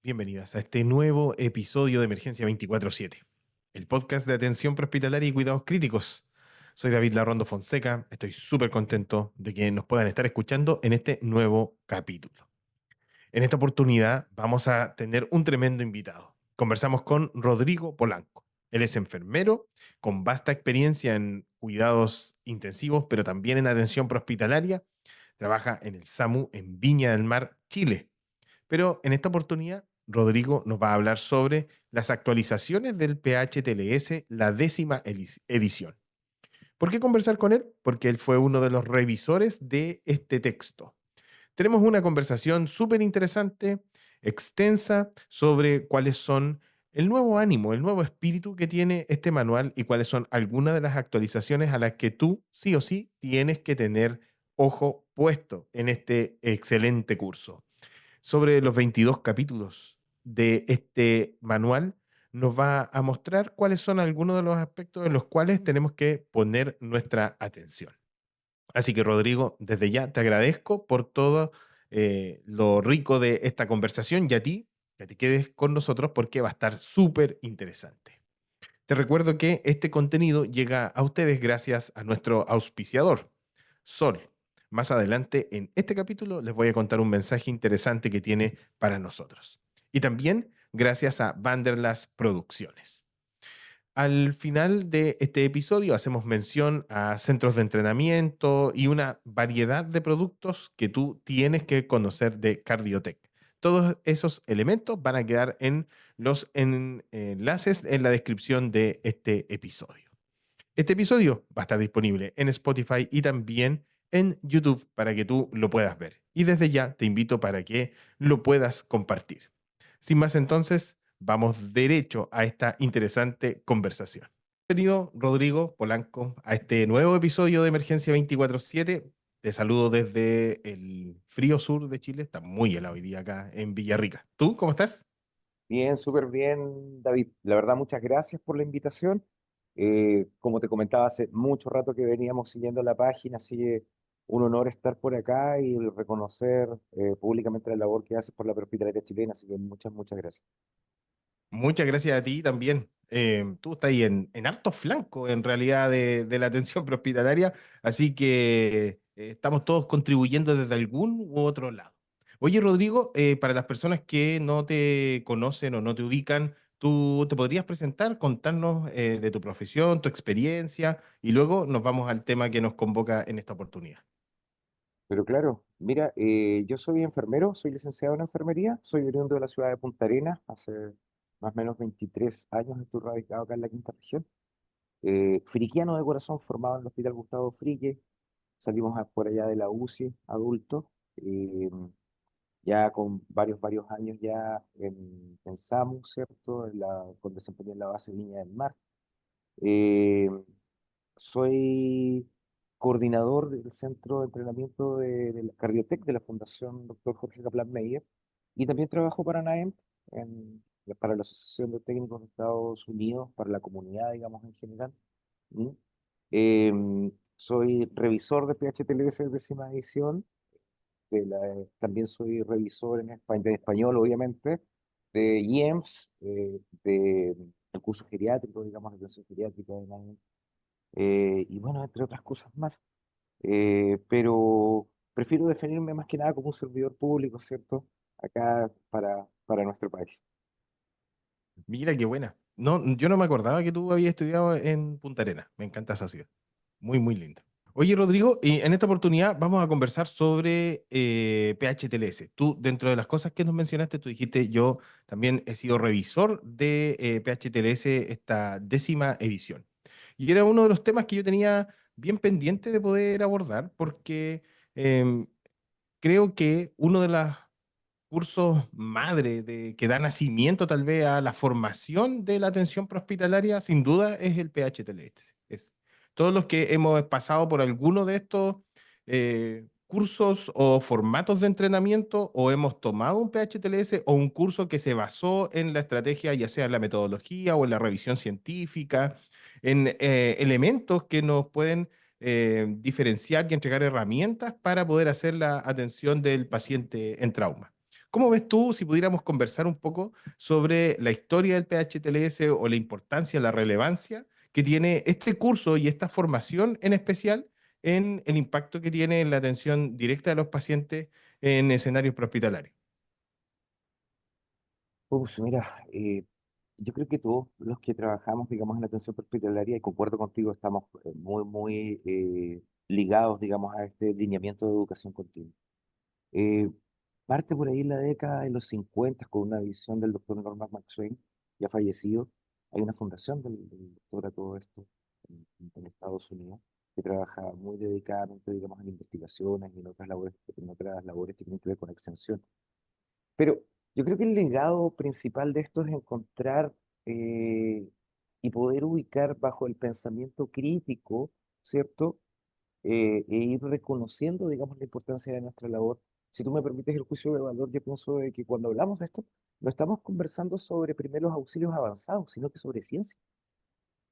Bienvenidas a este nuevo episodio de Emergencia 24/7, el podcast de atención prehospitalaria y cuidados críticos. Soy David Larrondo Fonseca, estoy súper contento de que nos puedan estar escuchando en este nuevo capítulo. En esta oportunidad vamos a tener un tremendo invitado. Conversamos con Rodrigo Polanco. Él es enfermero con vasta experiencia en cuidados intensivos, pero también en atención prehospitalaria. Trabaja en el SAMU en Viña del Mar, Chile. Pero en esta oportunidad, Rodrigo nos va a hablar sobre las actualizaciones del PHTLS, la 10ª edición. ¿Por qué conversar con él? Porque él fue uno de los revisores de este texto. Tenemos una conversación súper interesante, extensa, sobre cuáles son el nuevo ánimo, el nuevo espíritu que tiene este manual y cuáles son algunas de las actualizaciones a las que tú sí o sí tienes que tener ojo puesto en este excelente curso. Sobre los 22 capítulos de este manual, nos va a mostrar cuáles son algunos de los aspectos en los cuales tenemos que poner nuestra atención. Así que, Rodrigo, desde ya te agradezco por todo lo rico de esta conversación y a ti, que te quedes con nosotros porque va a estar súper interesante. Te recuerdo que este contenido llega a ustedes gracias a nuestro auspiciador, Sol. Más adelante en este capítulo les voy a contar un mensaje interesante que tiene para nosotros. Y también gracias a Vanderlas Producciones. Al final de este episodio hacemos mención a centros de entrenamiento y una variedad de productos que tú tienes que conocer de Cardiotec. Todos esos elementos van a quedar en los enlaces en la descripción de este episodio. Este episodio va a estar disponible en Spotify y también en YouTube para que tú lo puedas ver. Y desde ya te invito para que lo puedas compartir. Sin más entonces, vamos derecho a esta interesante conversación. Bienvenido, Rodrigo Polanco, a este nuevo episodio de Emergencia 24/7. Te saludo desde el frío sur de Chile. Está muy helado hoy día acá en Villarrica. ¿Tú cómo estás? Bien, súper bien, David. La verdad, muchas gracias por la invitación. Como te comentaba, hace mucho rato que veníamos siguiendo la página, así que un honor estar por acá y reconocer públicamente la labor que haces por la hospitalaria chilena, así que muchas gracias. Muchas gracias a ti también. Tú estás ahí en harto flanco, en realidad, de la atención prehospitalaria, así que estamos todos contribuyendo desde algún u otro lado. Oye, Rodrigo, para las personas que no te conocen o no te ubican, ¿tú te podrías presentar, contarnos de tu profesión, tu experiencia, y luego nos vamos al tema que nos convoca en esta oportunidad? Pero claro, mira, yo soy enfermero, soy licenciado en enfermería, soy oriundo de la ciudad de Punta Arenas, hace más o menos 23 años estoy radicado acá en la quinta región. Friquiano de corazón, formado en el Hospital Gustavo Frique. Salimos por allá de la UCI, adulto, ya con varios años ya en SAMU, ¿cierto? Con desempeño en la base Viña del Mar. Eh, Soy coordinador del centro de entrenamiento de la Cardiotec de la Fundación Dr. Jorge Kaplan Meyer y también trabajo para NAEMT, para la Asociación de Técnicos de Estados Unidos, para la comunidad, digamos, en general. ¿Mm? Soy revisor de PHTLS décima edición, también soy revisor en español, obviamente, de IEMS, el curso geriátrico, digamos, de atención geriátrica de NAEMT, y bueno, entre otras cosas más. Pero prefiero definirme más que nada como un servidor público, ¿cierto? Acá para nuestro país. Mira qué buena. No, yo no me acordaba que tú habías estudiado en Punta Arenas. Me encanta esa ciudad. Muy, muy linda. Oye, Rodrigo, y en esta oportunidad vamos a conversar sobre PHTLS. Tú, dentro de las cosas que nos mencionaste, tú dijiste, yo también he sido revisor de PHTLS esta 10ª edición. Y era uno de los temas que yo tenía bien pendiente de poder abordar, porque em, creo que uno de los cursos madre que da nacimiento tal vez a la formación de la atención prehospitalaria, sin duda es el PHTLS. Todos los que hemos pasado por alguno de estos cursos o formatos de entrenamiento o hemos tomado un PHTLS o un curso que se basó en la estrategia, ya sea en la metodología o en la revisión científica, en elementos que nos pueden diferenciar y entregar herramientas para poder hacer la atención del paciente en trauma. ¿Cómo ves tú si pudiéramos conversar un poco sobre la historia del PHTLS o la importancia, la relevancia que tiene este curso y esta formación en especial en el impacto que tiene en la atención directa de los pacientes en escenarios prehospitalarios? Pues mira, yo creo que todos los que trabajamos, digamos, en la atención hospitalaria, y concuerdo contigo, estamos muy ligados, digamos, a este lineamiento de educación continua. Eh, Parte por ahí en la década de los 50 con una visión del doctor Norman McSwain, ya fallecido. Hay una fundación del doctor a todo esto en Estados Unidos que trabaja muy dedicadamente, digamos, en investigaciones y en otras labores que tienen que ver con extensión. Pero yo creo que el legado principal de esto es encontrar eh, y poder ubicar bajo el pensamiento crítico, ¿cierto? E ir reconociendo, digamos, la importancia de nuestra labor. Si tú me permites el juicio de valor, yo pienso de que cuando hablamos de esto, no estamos conversando sobre primeros auxilios avanzados, sino que sobre ciencia.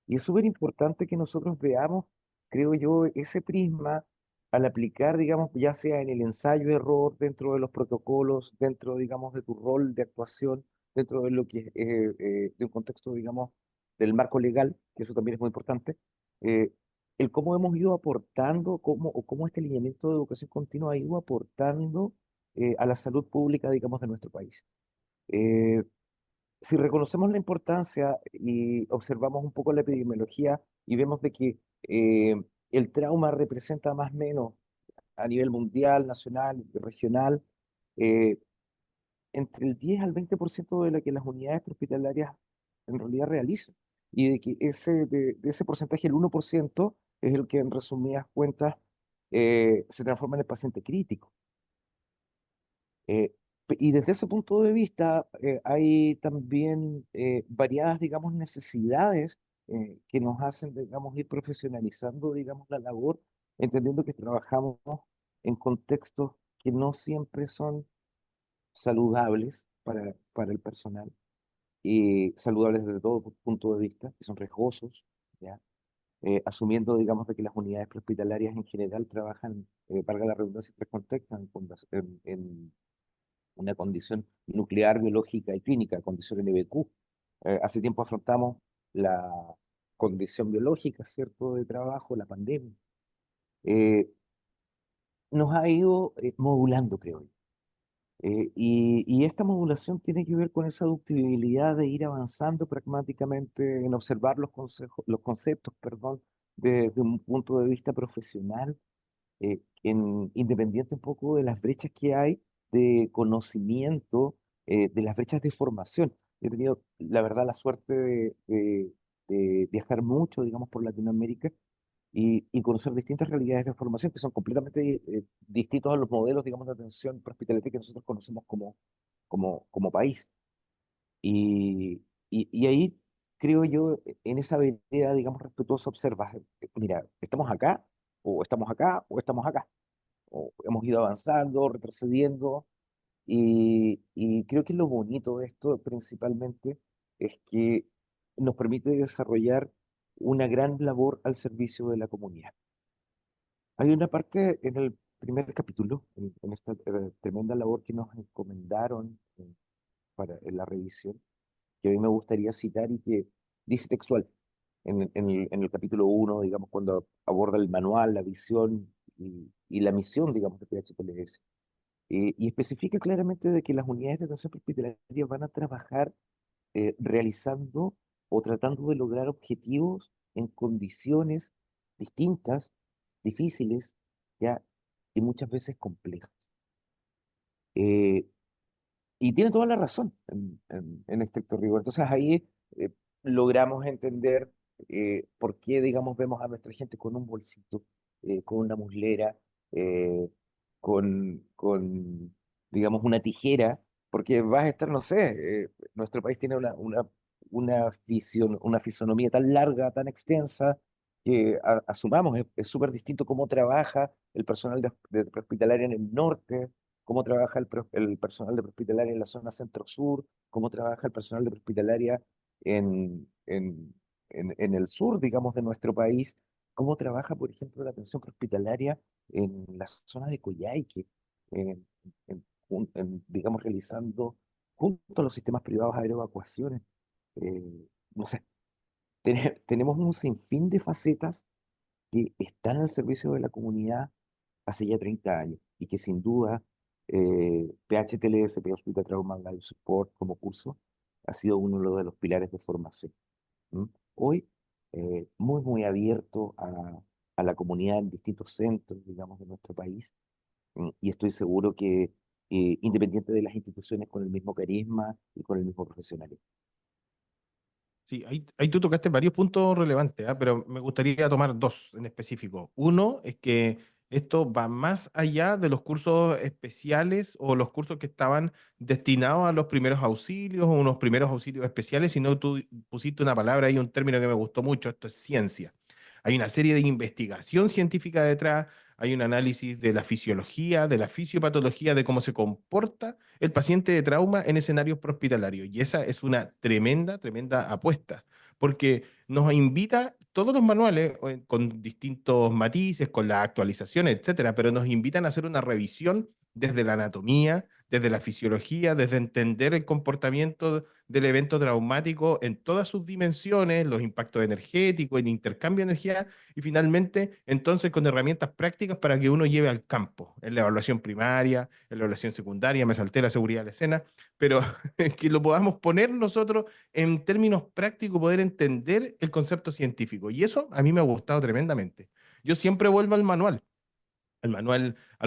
Y es súper importante que nosotros veamos, creo yo, ese prisma al aplicar, digamos, ya sea en el ensayo-error, dentro de los protocolos, dentro, digamos, de tu rol de actuación, dentro de lo que de un contexto, digamos, del marco legal, que eso también es muy importante, eh, el cómo hemos ido aportando, o cómo este lineamiento de educación continua ha ido aportando a la salud pública, digamos, de nuestro país. Eh, si reconocemos la importancia y observamos un poco la epidemiología y vemos de que el trauma representa más o menos a nivel mundial, nacional y regional, eh, entre el 10 al 20% de lo que las unidades hospitalarias en realidad realizan. Y de que de ese porcentaje, el 1% es el que en resumidas cuentas se transforma en el paciente crítico. Y desde ese punto de vista, hay también variadas, digamos, necesidades que nos hacen, digamos, ir profesionalizando, digamos, la labor, entendiendo que trabajamos en contextos que no siempre son saludables para el personal, y saludables desde todo punto de vista, que son riesgosos, ¿ya? Asumiendo, digamos, de que las unidades prehospitalarias en general trabajan, valga la redundancia, en tres contextos, en una condición nuclear, biológica y clínica, condición NBQ. Hace tiempo afrontamos la condición biológica, ¿cierto?, de trabajo, la pandemia. Eh, Nos ha ido modulando, creo yo. Y esta modulación tiene que ver con esa ductibilidad de ir avanzando pragmáticamente en observar los conceptos, perdón, desde un punto de vista profesional, independiente un poco de las brechas que hay de conocimiento, de las brechas de formación. He tenido, la verdad, la suerte de viajar mucho, digamos, por Latinoamérica y conocer distintas realidades de formación que son completamente distintos a los modelos, digamos, de atención prehospitalaria que nosotros conocemos como país. Y ahí creo yo, en esa vereda, digamos, respetuosa, observas, mira, estamos acá, o estamos acá, o estamos acá o hemos ido avanzando, retrocediendo, y creo que lo bonito de esto principalmente es que nos permite desarrollar una gran labor al servicio de la comunidad. Hay una parte en el primer capítulo, en esta tremenda labor que nos encomendaron en la revisión, que a mí me gustaría citar y que dice textual, en el capítulo 1, digamos, cuando aborda el manual, la visión y la misión, digamos, de PHTLS. Y especifica claramente de que las unidades de atención hospitalaria van a trabajar realizando o tratando de lograr objetivos en condiciones distintas, difíciles, ya, y muchas veces complejas. Eh, y tiene toda la razón en estricto rigor. Entonces ahí eh, logramos entender por qué, digamos, vemos a nuestra gente con un bolsito, con una muslera, eh, digamos, una tijera, porque vas a estar, no sé, nuestro país tiene una fisonomía tan larga, tan extensa, que asumamos, es súper distinto cómo trabaja el personal de prehospitalaria en el norte, cómo trabaja el personal de prehospitalaria en la zona centro-sur, cómo trabaja el personal de prehospitalaria en, en, en el sur, digamos, de nuestro país, cómo trabaja, por ejemplo, la atención prehospitalaria en la zona de Coyhaique, en, en digamos, realizando junto a los sistemas privados aeroevacuaciones. No sé, tenemos un sinfín de facetas que están al servicio de la comunidad hace ya 30 años y que sin duda PHTLS, Pre-Hospital Trauma Life Support como curso, ha sido uno de los pilares de formación. ¿M? Hoy, muy abierto a la comunidad en distintos centros, digamos, de nuestro país, y estoy seguro que independiente de las instituciones con el mismo carisma y con el mismo profesionalismo. Sí, ahí tú tocaste varios puntos relevantes, ¿ah? Pero me gustaría tomar dos en específico. Uno es que esto va más allá de los cursos especiales o los cursos que estaban destinados a los primeros auxilios o unos primeros auxilios especiales, sino tú pusiste una palabra ahí, un término que me gustó mucho, esto es ciencia. Hay una serie de investigación científica detrás, hay un análisis de la fisiología, de la fisiopatología, de cómo se comporta el paciente de trauma en escenarios prehospitalarios. Y esa es una tremenda apuesta, porque nos invita, todos los manuales, con distintos matices, con las actualizaciones, etcétera, pero nos invitan a hacer una revisión desde la anatomía, desde la fisiología, desde entender el comportamiento del evento traumático en todas sus dimensiones, los impactos energéticos, el intercambio de energía y finalmente, entonces, con herramientas prácticas para que uno lleve al campo, en la evaluación primaria, en la evaluación secundaria, me salté la seguridad de la escena, pero que lo podamos poner nosotros en términos prácticos, poder entender el concepto científico. Y eso a mí me ha gustado tremendamente. Yo siempre vuelvo a los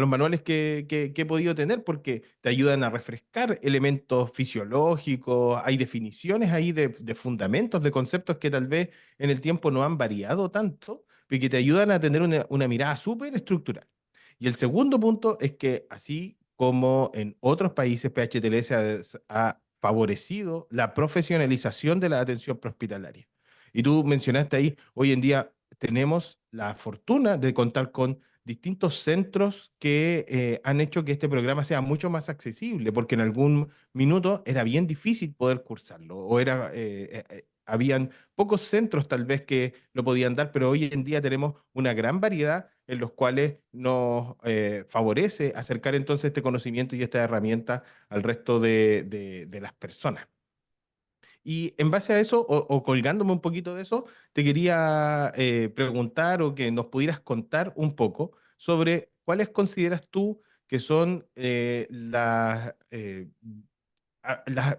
manuales que he podido tener, porque te ayudan a refrescar elementos fisiológicos, hay definiciones ahí de fundamentos, de conceptos que tal vez en el tiempo no han variado tanto, y que te ayudan a tener una mirada súper estructural. Y el segundo punto es que así como en otros países, PHTLS ha favorecido la profesionalización de la atención prehospitalaria. Y tú mencionaste ahí, hoy en día tenemos la fortuna de contar con distintos centros que han hecho que este programa sea mucho más accesible, porque en algún minuto era bien difícil poder cursarlo, o habían pocos centros tal vez que lo podían dar, pero hoy en día tenemos una gran variedad en los cuales nos favorece acercar entonces este conocimiento y esta herramienta al resto de las personas. Y en base a eso, o colgándome un poquito de eso, te quería preguntar o que nos pudieras contar un poco sobre cuáles consideras tú que son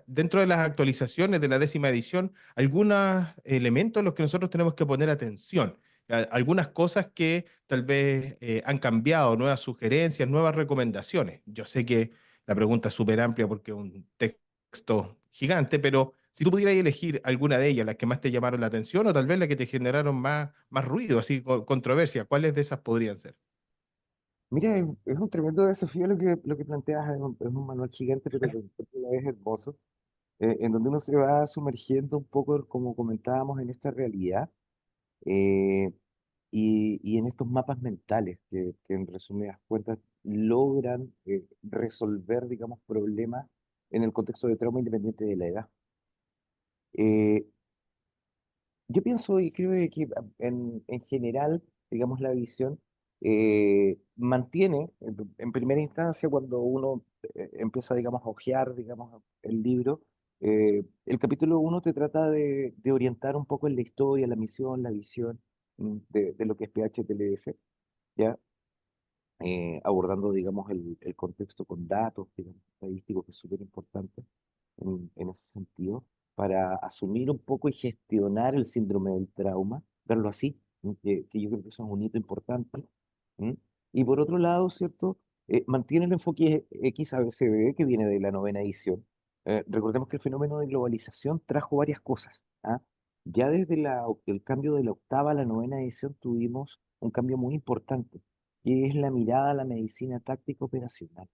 dentro de las actualizaciones de la 10ª edición, algunos elementos a los que nosotros tenemos que poner atención. Algunas cosas que tal vez han cambiado, nuevas sugerencias, nuevas recomendaciones. Yo sé que la pregunta es súper amplia porque es un texto gigante, pero si tú pudieras elegir alguna de ellas, las que más te llamaron la atención o tal vez las que te generaron más ruido, así controversia, ¿cuáles de esas podrían ser? Mira, es un tremendo desafío lo que planteas, es un manual gigante, pero que a la vez hermoso, en donde uno se va sumergiendo un poco, como comentábamos, en esta realidad eh, y en estos mapas mentales que en resumidas cuentas logran resolver, digamos, problemas en el contexto de trauma independiente de la edad. Eh, Yo pienso y creo que en general, digamos, la visión mantiene, en primera instancia, cuando uno empieza, digamos, a hojear, digamos, el libro, el capítulo uno te trata de orientar un poco en la historia, la misión, la visión de lo que es PHTLS, ¿ya? Abordando, digamos, el contexto con datos, digamos, estadísticos, que es súper importante en ese sentido, para asumir un poco y gestionar el síndrome del trauma, verlo así, que yo creo que eso es un hito importante. ¿M? Y por otro lado, ¿cierto? Mantiene el enfoque XABCD que viene de la novena edición. Recordemos que el fenómeno de globalización trajo varias cosas. ¿Ah? Ya desde el cambio de la octava a la novena edición tuvimos un cambio muy importante, que es la mirada a la medicina táctica operacional.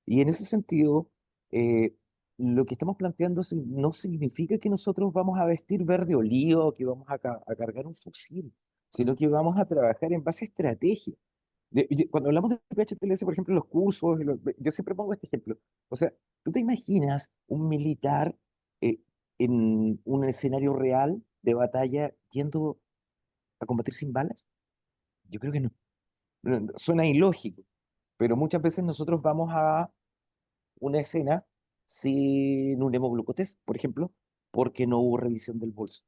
Y en ese sentido, eh, lo que estamos planteando no significa que nosotros vamos a vestir verde olivo o que vamos a cargar un fusil, sino que vamos a trabajar en base a estrategia. Cuando hablamos de PHTLS, por ejemplo, los cursos, yo siempre pongo este ejemplo. O sea, ¿tú te imaginas un militar eh, en un escenario real de batalla yendo a combatir sin balas? Yo creo que no. Suena ilógico, pero muchas veces nosotros vamos a una escena sin un hemoglucotest, por ejemplo, porque no hubo revisión del bolso.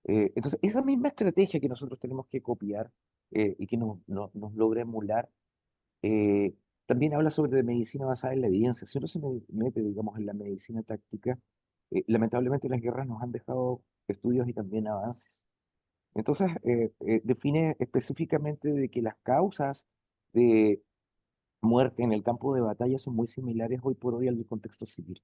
Entonces, esa misma estrategia que nosotros tenemos que copiar y que nos logra emular, eh, también habla sobre medicina basada en la evidencia. Si uno se mete, digamos, en la medicina táctica, lamentablemente las guerras nos han dejado estudios y también avances. Entonces, define específicamente de que las causas de muerte en el campo de batalla son muy similares hoy por hoy al del contexto civil,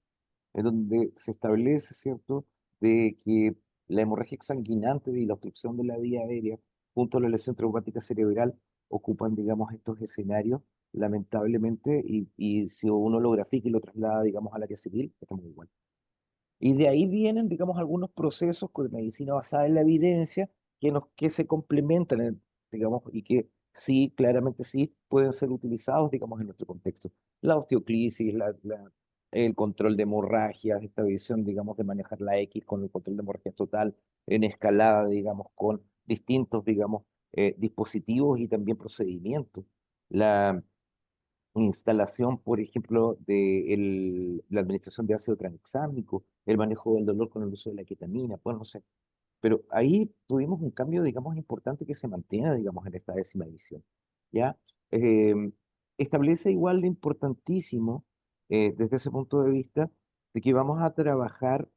en donde se establece, ¿cierto?, de que la hemorragia exsanguinante y la obstrucción de la vía aérea, junto a la lesión traumática cerebral, ocupan, digamos, estos escenarios, lamentablemente, y si uno lo grafica y lo traslada, digamos, al área civil, estamos igual. Y de ahí vienen, digamos, algunos procesos con medicina basada en la evidencia que se complementan, digamos, y que sí, claramente sí, pueden ser utilizados, digamos, en nuestro contexto. La osteoclisis, el control de hemorragias, esta visión, digamos, de manejar la X con el control de hemorragias total en escalada, digamos, con distintos, digamos, dispositivos y también procedimientos. La instalación, por ejemplo, de la administración de ácido tranexámico, el manejo del dolor con el uso de la ketamina, pues no sé. Pero ahí tuvimos un cambio, digamos, importante que se mantiene, digamos, en esta 10ª edición, ¿ya? Eh, Establece igual de importantísimo, desde ese punto de vista, de que vamos a trabajar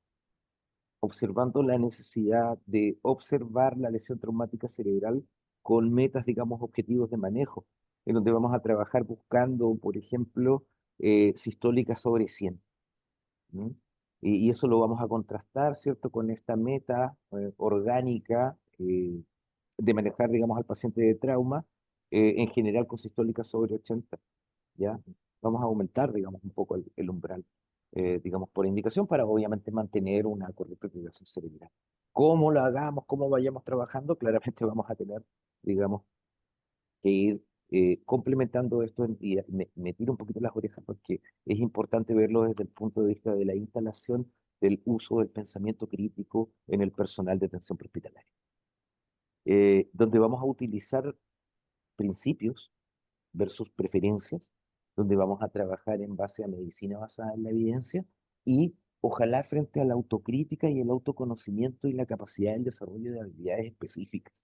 observando la necesidad de observar la lesión traumática cerebral con metas, digamos, objetivos de manejo, en donde vamos a trabajar buscando, por ejemplo, sistólica sobre 100. ¿M? Y eso lo vamos a contrastar, ¿cierto?, con esta meta orgánica de manejar, digamos, al paciente de trauma, en general con sistólica sobre 80. ¿Ya? Vamos a aumentar, digamos, un poco el umbral, digamos, por indicación para obviamente mantener una correcta irrigación cerebral. ¿Cómo lo hagamos, cómo vayamos trabajando? Claramente vamos a tener, digamos, que ir complementando esto y me tiro un poquito las orejas porque es importante verlo desde el punto de vista de la instalación del uso del pensamiento crítico en el personal de atención prehospitalaria, donde vamos a utilizar principios versus preferencias, donde vamos a trabajar en base a medicina basada en la evidencia y ojalá frente a la autocrítica y el autoconocimiento y la capacidad del desarrollo de habilidades específicas.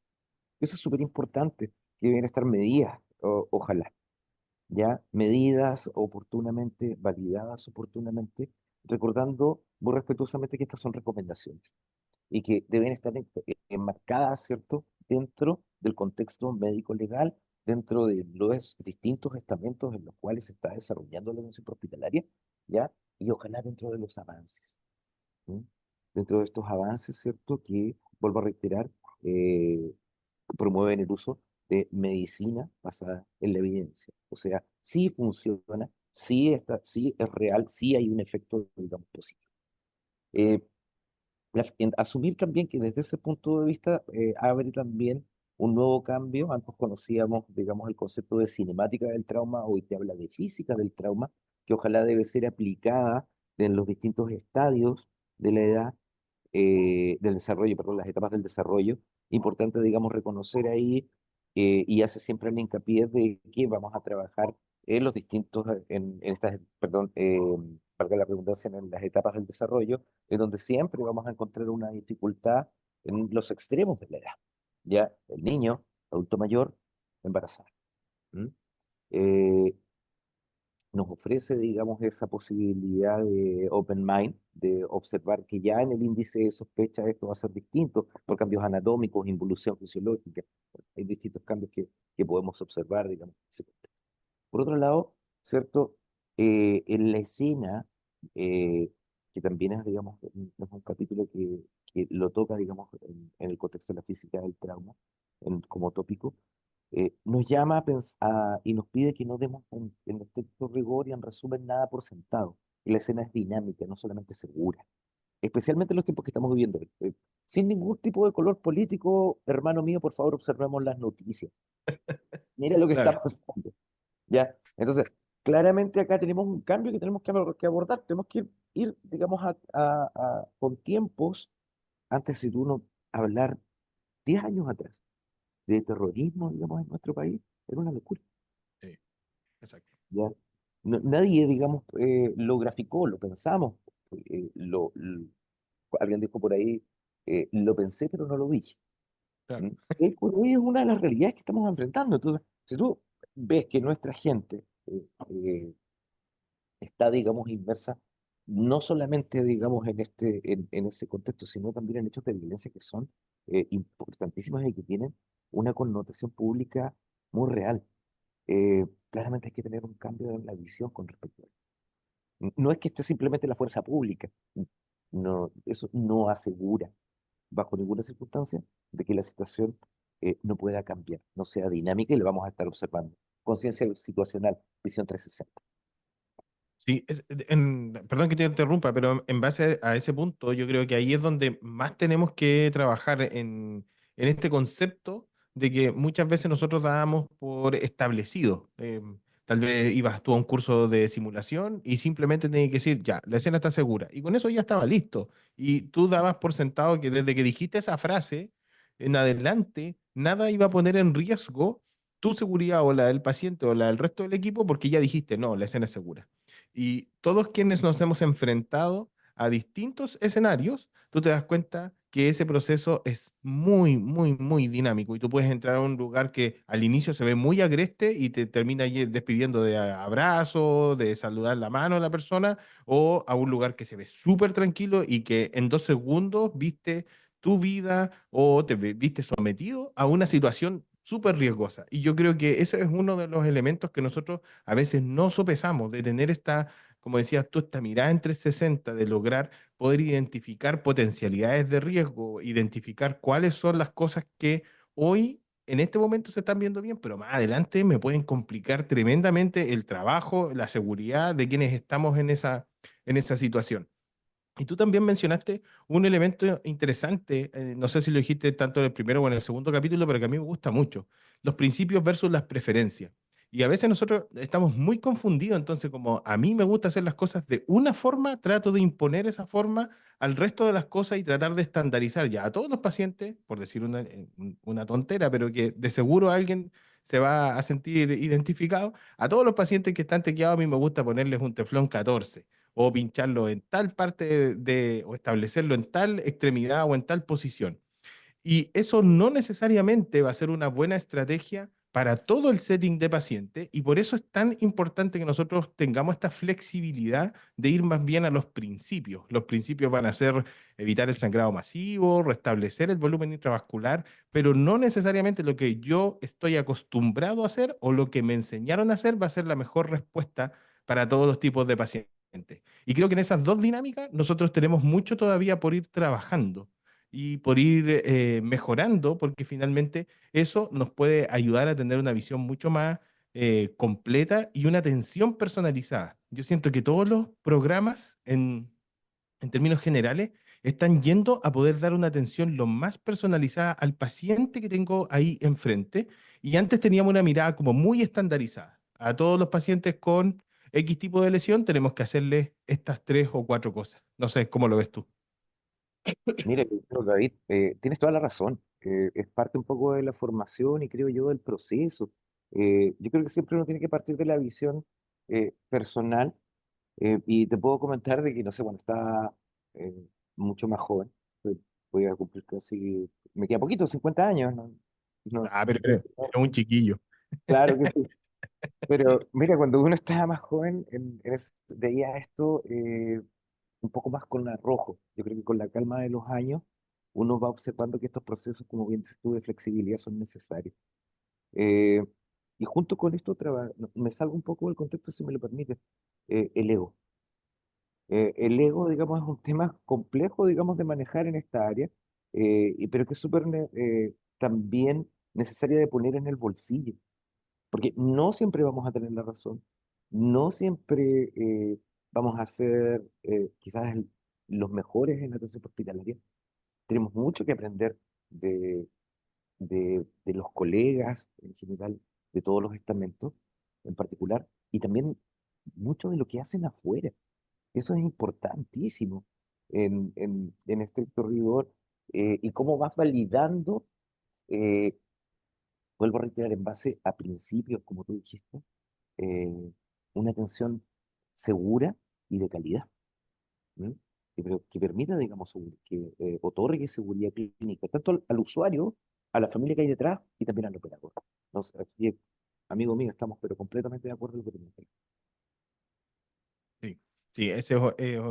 Eso es súper importante, que deben estar medidas, ojalá, ya medidas oportunamente, validadas oportunamente, recordando muy respetuosamente que estas son recomendaciones y que deben estar enmarcadas, ¿cierto?, dentro del contexto médico-legal, dentro de los distintos estamentos en los cuales se está desarrollando la atención hospitalaria, ¿ya? Y ojalá dentro de los avances, ¿m? Dentro de estos avances, ¿cierto?, que, vuelvo a reiterar, eh, promueven el uso de medicina basada en la evidencia. O sea, sí funciona, sí es real, sí hay un efecto, digamos, positivo. Eh, Asumir también que desde ese punto de vista abre también un nuevo cambio. Antes conocíamos, digamos, el concepto de cinemática del trauma, hoy te habla de física del trauma, que ojalá debe ser aplicada en los distintos estadios de la edad, del desarrollo, perdón, las etapas del desarrollo. Importante, digamos, reconocer ahí y hace siempre el hincapié de que vamos a trabajar en los distintos, en estas, perdón, valga la redundancia, en las etapas del desarrollo, en donde siempre vamos a encontrar una dificultad en los extremos de la edad. Ya el niño, adulto mayor, embarazada. ¿M? Eh, Nos ofrece, digamos, esa posibilidad de open mind, de observar que ya en el índice de sospecha esto va a ser distinto por cambios anatómicos, involución fisiológica. Hay distintos cambios que podemos observar, digamos. Por otro lado, ¿cierto? En la escena, que también es, digamos, es un capítulo que lo toca, digamos, en el contexto de la física del trauma, como tópico, nos llama y nos pide que no demos en estricto rigor y en resumen nada por sentado. Y la escena es dinámica, no solamente segura. Especialmente en los tiempos que estamos viviendo hoy. Sin ningún tipo de color político, hermano mío, por favor, observemos las noticias. Mira lo que está Claro. pasando. ¿Ya? Entonces, claramente acá tenemos un cambio que tenemos que abordar. Tenemos que ir, digamos, con tiempos. Antes, si tú no hablar 10 años atrás de terrorismo, digamos, en nuestro país, era una locura. Sí, exacto. ¿Ya? nadie, digamos, lo graficó, lo pensamos, alguien dijo por ahí, lo pensé pero no lo dije. Claro. ¿Mm? Y hoy por hoy es una de las realidades que estamos enfrentando. Entonces, si tú ves que nuestra gente está, digamos, inmersa no solamente, digamos, en ese contexto, sino también en hechos de violencia que son importantísimos y que tienen una connotación pública muy real. Claramente hay que tener un cambio en la visión con respecto a eso. No es que esté simplemente la fuerza pública, no, eso no asegura, bajo ninguna circunstancia, de que la situación no pueda cambiar, no sea dinámica y lo vamos a estar observando. Conciencia situacional, visión 360. Sí, perdón que te interrumpa, pero en base a ese punto, yo creo que ahí es donde más tenemos que trabajar en este concepto de que muchas veces nosotros dábamos por establecido. Tal vez ibas tú a un curso de simulación y simplemente tenías que decir, ya, la escena está segura. Y con eso ya estaba listo. Y tú dabas por sentado que desde que dijiste esa frase en adelante, nada iba a poner en riesgo tu seguridad o la del paciente o la del resto del equipo porque ya dijiste, no, la escena es segura. Y todos quienes nos hemos enfrentado a distintos escenarios, tú te das cuenta que ese proceso es muy, muy, muy dinámico y tú puedes entrar a un lugar que al inicio se ve muy agreste y te termina despidiendo de abrazo, de saludar la mano a la persona, o a un lugar que se ve súper tranquilo y que en 2 segundos viste tu vida o te viste sometido a una situación súper riesgosa. Y yo creo que ese es uno de los elementos que nosotros a veces no sopesamos, de tener esta, como decías tú, esta mirada en 360, de lograr poder identificar potencialidades de riesgo, identificar cuáles son las cosas que hoy, en este momento se están viendo bien, pero más adelante me pueden complicar tremendamente el trabajo, la seguridad de quienes estamos en esa situación. Y tú también mencionaste un elemento interesante, no sé si lo dijiste tanto en el primero o en el segundo capítulo, pero que a mí me gusta mucho, los principios versus las preferencias. Y a veces nosotros estamos muy confundidos, entonces como a mí me gusta hacer las cosas de una forma, trato de imponer esa forma al resto de las cosas y tratar de estandarizar ya a todos los pacientes, por decir una tontera, pero que de seguro alguien se va a sentir identificado, a todos los pacientes que están tequeados a mí me gusta ponerles un teflón 14 o pincharlo en tal parte o establecerlo en tal extremidad o en tal posición. Y eso no necesariamente va a ser una buena estrategia para todo el setting de paciente y por eso es tan importante que nosotros tengamos esta flexibilidad de ir más bien a los principios. Los principios van a ser evitar el sangrado masivo, restablecer el volumen intravascular, pero no necesariamente lo que yo estoy acostumbrado a hacer o lo que me enseñaron a hacer va a ser la mejor respuesta para todos los tipos de pacientes. Y creo que en esas dos dinámicas nosotros tenemos mucho todavía por ir trabajando y por ir mejorando, porque finalmente eso nos puede ayudar a tener una visión mucho más completa y una atención personalizada. Yo siento que todos los programas, en términos generales, están yendo a poder dar una atención lo más personalizada al paciente que tengo ahí enfrente. Y antes teníamos una mirada como muy estandarizada. A todos los pacientes con X tipo de lesión tenemos que hacerles estas 3 o 4 cosas. No sé, ¿cómo lo ves tú? Mira, yo creo, David, tienes toda la razón. Es parte un poco de la formación y creo yo del proceso. Yo creo que siempre uno tiene que partir de la visión personal y te puedo comentar de que, no sé, cuando estaba eh, mucho más joven, voy a cumplir casi, me queda poquito, 50 años, ¿no? No, Ah, pero era un chiquillo. claro que sí. Pero mira, cuando uno estaba más joven, veía esto un poco más con arrojo. Yo creo que con la calma de los años, uno va observando que estos procesos, como bien dices tú, de flexibilidad son necesarios. Eh, y junto con esto, me salgo un poco del contexto, si me lo permite, el ego. El ego, digamos, es un tema complejo, digamos, de manejar en esta área, pero que es súper también necesaria de poner en el bolsillo, porque no siempre vamos a tener la razón, no siempre vamos a ser quizás los mejores en la atención hospitalaria. Tenemos mucho que aprender de, de los colegas en general, de todos los estamentos en particular, y también mucho de lo que hacen afuera. Eso es importantísimo en estricto rigor, y cómo vas validando, vuelvo a reiterar, en base a principios, como tú dijiste, una atención segura y de calidad. ¿M? Que permita, digamos, que otorgue seguridad clínica, tanto al usuario, a la familia que hay detrás y también al operador. Entonces, aquí, amigo mío, estamos pero completamente de acuerdo en lo que te mencioné. Sí, sí, ese es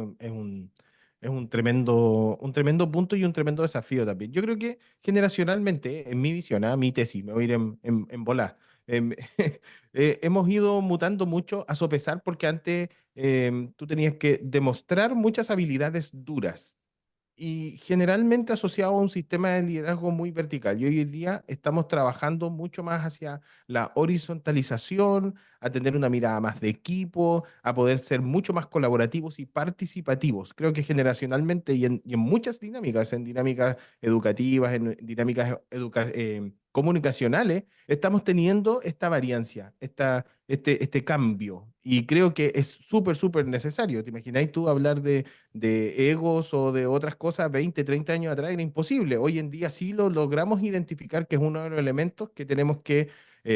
un tremendo punto y un tremendo desafío también. Yo creo que generacionalmente, en mi visión, mi tesis, me voy a ir en bola, hemos ido mutando mucho a sopesar porque antes tú tenías que demostrar muchas habilidades duras y generalmente asociado a un sistema de liderazgo muy vertical. Y hoy en día estamos trabajando mucho más hacia la horizontalización, a tener una mirada más de equipo, a poder ser mucho más colaborativos y participativos. Creo que generacionalmente y en muchas dinámicas, en dinámicas educativas, en dinámicas comunicacionales, estamos teniendo esta variancia, este cambio. Y creo que es súper, súper necesario. ¿Te imagináis tú hablar de egos o de otras cosas 20 30 años atrás? Era imposible. Hoy en día sí lo logramos identificar, que es uno de los elementos que tenemos que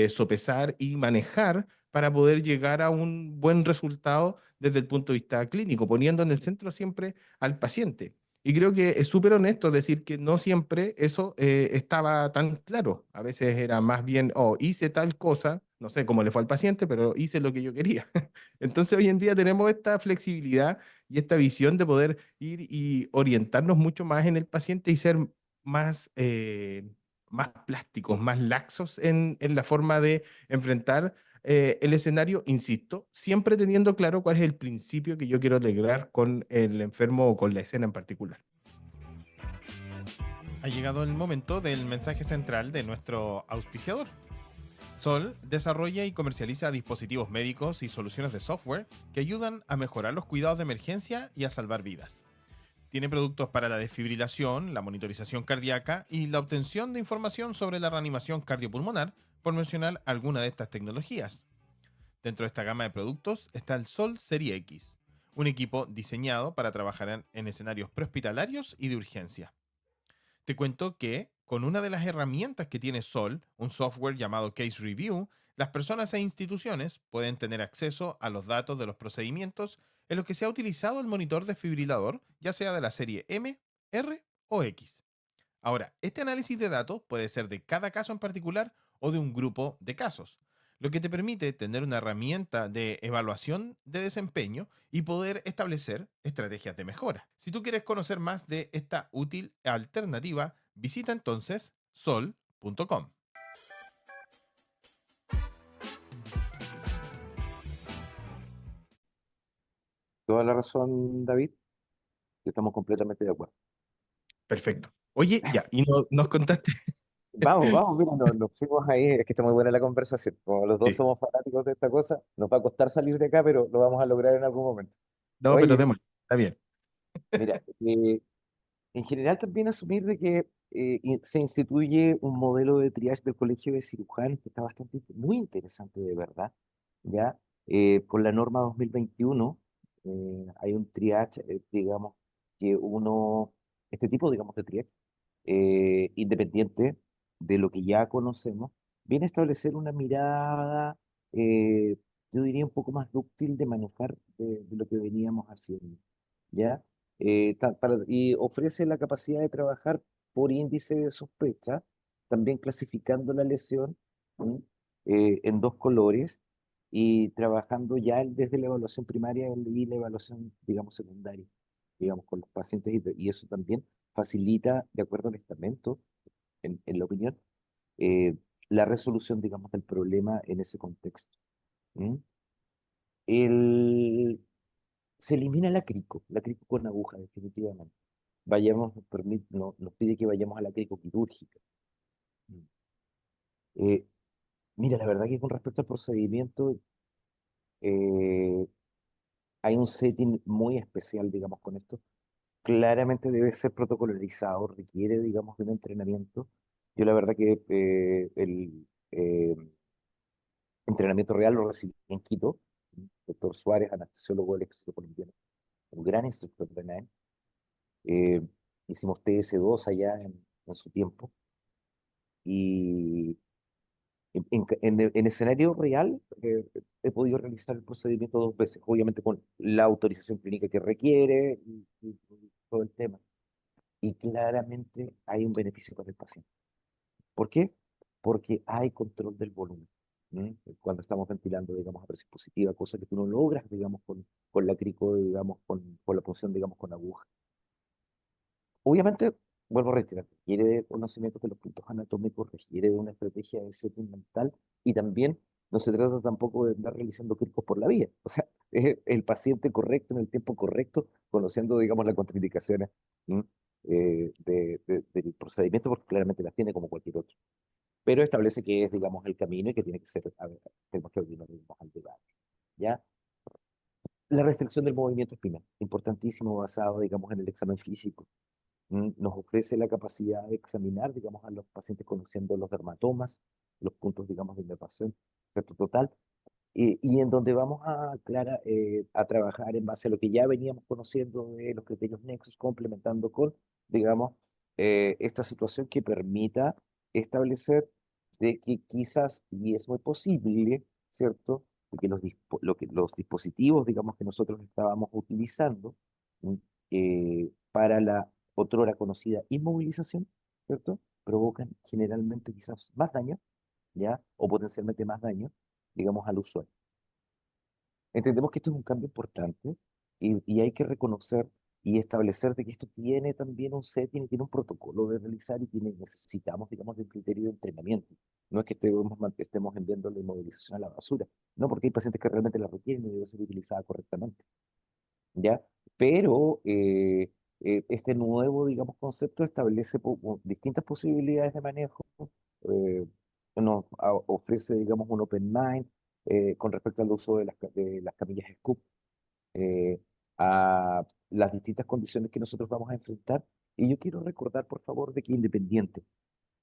sopesar y manejar para poder llegar a un buen resultado desde el punto de vista clínico, poniendo en el centro siempre al paciente. Y creo que es súper honesto decir que no siempre eso estaba tan claro. A veces era más bien, oh, hice tal cosa, no sé cómo le fue al paciente, pero hice lo que yo quería. Entonces hoy en día tenemos esta flexibilidad y esta visión de poder ir y orientarnos mucho más en el paciente y ser más, más plásticos, más laxos en la forma de enfrentar el escenario, insisto, siempre teniendo claro cuál es el principio que yo quiero lograr con el enfermo o con la escena en particular. Ha llegado el momento del mensaje central de nuestro auspiciador. Sol desarrolla y comercializa dispositivos médicos y soluciones de software que ayudan a mejorar los cuidados de emergencia y a salvar vidas. Tiene productos para la desfibrilación, la monitorización cardíaca y la obtención de información sobre la reanimación cardiopulmonar, por mencionar alguna de estas tecnologías. Dentro de esta gama de productos está el Sol Serie X, un equipo diseñado para trabajar en escenarios prehospitalarios y de urgencia. Te cuento que con una de las herramientas que tiene Sol, un software llamado Case Review, las personas e instituciones pueden tener acceso a los datos de los procedimientos en los que se ha utilizado el monitor desfibrilador, ya sea de la serie M, R o X. Ahora, este análisis de datos puede ser de cada caso en particular o de un grupo de casos, lo que te permite tener una herramienta de evaluación de desempeño y poder establecer estrategias de mejora. Si tú quieres conocer más de esta útil alternativa, visita entonces sol.com. Toda la razón, David, estamos completamente de acuerdo. Perfecto. Oye, ya, y nos contaste. Vamos, vamos, mira, nos fuimos ahí, es que está muy buena la conversación. Como los dos Sí. somos fanáticos de esta cosa, nos va a costar salir de acá, pero lo vamos a lograr en algún momento. No, pero Oye, démosle. Está bien. mira, en general también asumir de que se instituye un modelo de triage del Colegio de Cirujanos que está bastante, muy interesante de verdad, ¿ya? Con la norma 2021 hay un triage, digamos, que este tipo, digamos, de triage independiente de lo que ya conocemos, viene a establecer una mirada, eh, yo diría, un poco más dúctil de manejar de lo que veníamos haciendo, ¿ya? Y ofrece la capacidad de trabajar por índice de sospecha, también clasificando la lesión ¿sí? En dos colores y trabajando ya desde la evaluación primaria y la evaluación, digamos, secundaria, digamos, con los pacientes y eso también facilita, de acuerdo al estamento, en la opinión, eh, la resolución, digamos, del problema en ese contexto. ¿Mm? El, Se elimina la crico con aguja, definitivamente. Nos pide que vayamos a la crico quirúrgica. Mm. Eh, Mira, la verdad que con respecto al procedimiento, eh, hay un setting muy especial, digamos, con esto. Claramente debe ser protocolarizado, requiere, digamos, de un entrenamiento. Yo la verdad que entrenamiento real lo recibí en Quito, doctor Suárez, anestesiólogo del éxito colombiano, un gran instructor de NAEM. Eh, Hicimos TS2 allá en su tiempo y En escenario real, he podido realizar el procedimiento 2 veces, obviamente con la autorización clínica que requiere y todo el tema. Y claramente hay un beneficio para el paciente. ¿Por qué? Porque hay control del volumen. ¿M? Cuando estamos ventilando, digamos, a presión positiva, cosa que tú no logras, digamos, con la crico, digamos, con la punción, digamos, con aguja. Obviamente, vuelvo a reiterar, requiere de conocimiento de los puntos anatómicos, requiere de una estrategia de setting mental y también no se trata tampoco de andar realizando cricos por la vía. O sea, es el paciente correcto en el tiempo correcto, conociendo, digamos, las contraindicaciones, ¿m? del procedimiento, porque claramente las tiene como cualquier otro. Pero establece que es, digamos, el camino y que tiene que ser, a ver, tenemos que abrirnos, digamos, al debate. ¿Ya? La restricción del movimiento espinal, importantísimo, basado, digamos, en el examen físico. Nos ofrece la capacidad de examinar, digamos, a los pacientes conociendo los dermatomas, los puntos, digamos, de inervación, efecto total, y en donde vamos a trabajar en base a lo que ya veníamos conociendo de los criterios nexos, complementando con, digamos, esta situación que permita establecer de que quizás, y es muy posible, ¿cierto?, de que los dispositivos, digamos, que nosotros estábamos utilizando ¿m? Para la otrora conocida inmovilización, ¿cierto?, provocan generalmente quizás más daño, ¿ya? O potencialmente más daño, digamos, al usuario. Entendemos que esto es un cambio importante y hay que reconocer y establecer de que esto tiene también un setting y tiene un protocolo de realizar y necesitamos, digamos, de un criterio de entrenamiento. No es que estemos enviando la inmovilización a la basura, no, porque hay pacientes que realmente la requieren y debe ser utilizada correctamente, ¿ya? Pero este nuevo, digamos, concepto establece distintas posibilidades de manejo, eh, ofrece, digamos, un open mind con respecto al uso de de las camillas Scoop, eh, a las distintas condiciones que nosotros vamos a enfrentar. Y yo quiero recordar, por favor, de que independiente,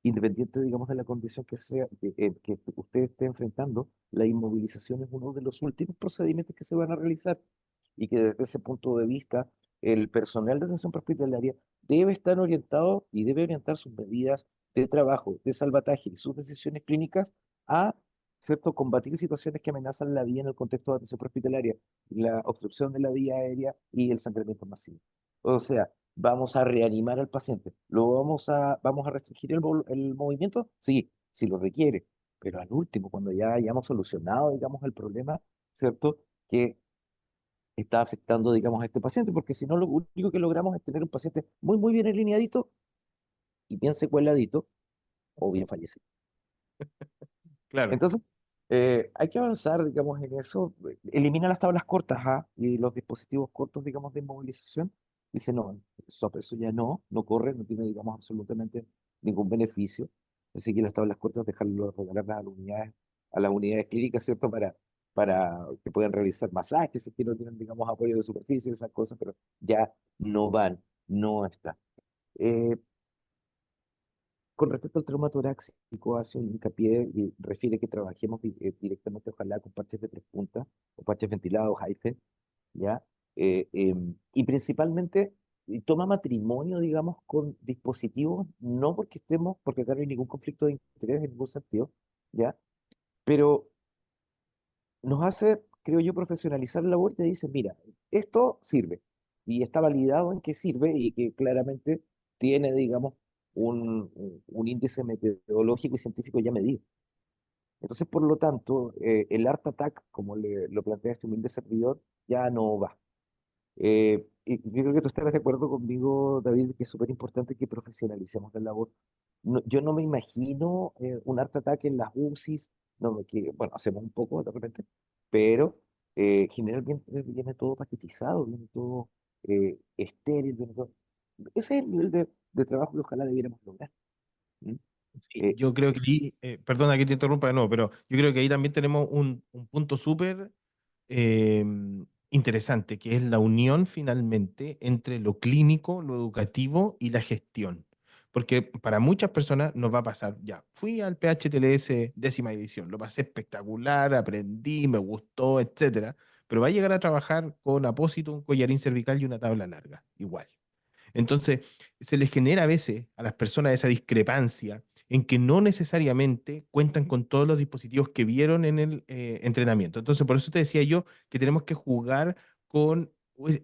digamos, de la condición que sea, que usted esté enfrentando, la inmovilización es uno de los últimos procedimientos que se van a realizar y que desde ese punto de vista, el personal de atención prehospitalaria debe estar orientado y debe orientar sus medidas de trabajo, de salvataje y sus decisiones clínicas a, ¿cierto?, combatir situaciones que amenazan la vida en el contexto de atención prehospitalaria, la obstrucción de la vía aérea y el sangramiento masivo. O sea, vamos a reanimar al paciente. ¿Vamos a restringir el movimiento? Sí, si lo requiere. Pero al último, cuando ya hayamos solucionado, digamos, el problema, ¿cierto?, que está afectando, digamos, a este paciente, porque si no, lo único que logramos es tener un paciente muy, muy bien alineadito y bien secueladito o bien fallecido. Claro. Entonces, hay que avanzar, digamos, en eso. Elimina las tablas cortas, ¿ah? Y los dispositivos cortos, digamos, de inmovilización. Dice, no, eso ya no corre, no tiene, digamos, absolutamente ningún beneficio. Así que las tablas cortas, dejarlo, regalarlas a las unidades clínicas, ¿cierto? Para que puedan realizar masajes, si es que no tienen, digamos, apoyo de superficie, esas cosas, pero ya no van, no está. Eh, con respecto al trauma torácico, hace un hincapié y refiere que trabajemos directamente, ojalá, con parches de 3 puntas o parches ventilados, HIFE, ¿ya? Y principalmente toma matrimonio, digamos, con dispositivos, no porque acá no hay ningún conflicto de interés en ningún sentido, ¿ya? Pero nos hace, creo yo, profesionalizar la labor y te dice, mira, esto sirve y está validado en qué sirve y que claramente tiene, digamos, un índice metodológico y científico ya medido. Entonces, por lo tanto, el Art Attack, como lo plantea este humilde servidor, ya no va. Y yo creo que tú estarás de acuerdo conmigo, David, que es súper importante que profesionalicemos la labor. Yo no me imagino un Art Attack en las UCIs, no, bueno, hacemos un poco de repente, pero generalmente viene todo paquetizado, viene todo estéril, viene todo. Ese es el nivel de trabajo que ojalá debiéramos lograr. ¿Mm? Sí, Eh, yo creo que ahí, perdona que te interrumpa de nuevo, pero yo creo que ahí también tenemos un punto súper eh, interesante, que es la unión finalmente entre lo clínico, lo educativo y la gestión. Porque para muchas personas nos va a pasar, ya, fui al PHTLS 10ª edición, lo pasé espectacular, aprendí, me gustó, etcétera, pero va a llegar a trabajar con apósito, un collarín cervical y una tabla larga, igual. Entonces, se les genera a veces a las personas esa discrepancia en que no necesariamente cuentan con todos los dispositivos que vieron en el entrenamiento. Entonces, por eso te decía yo que tenemos que jugar con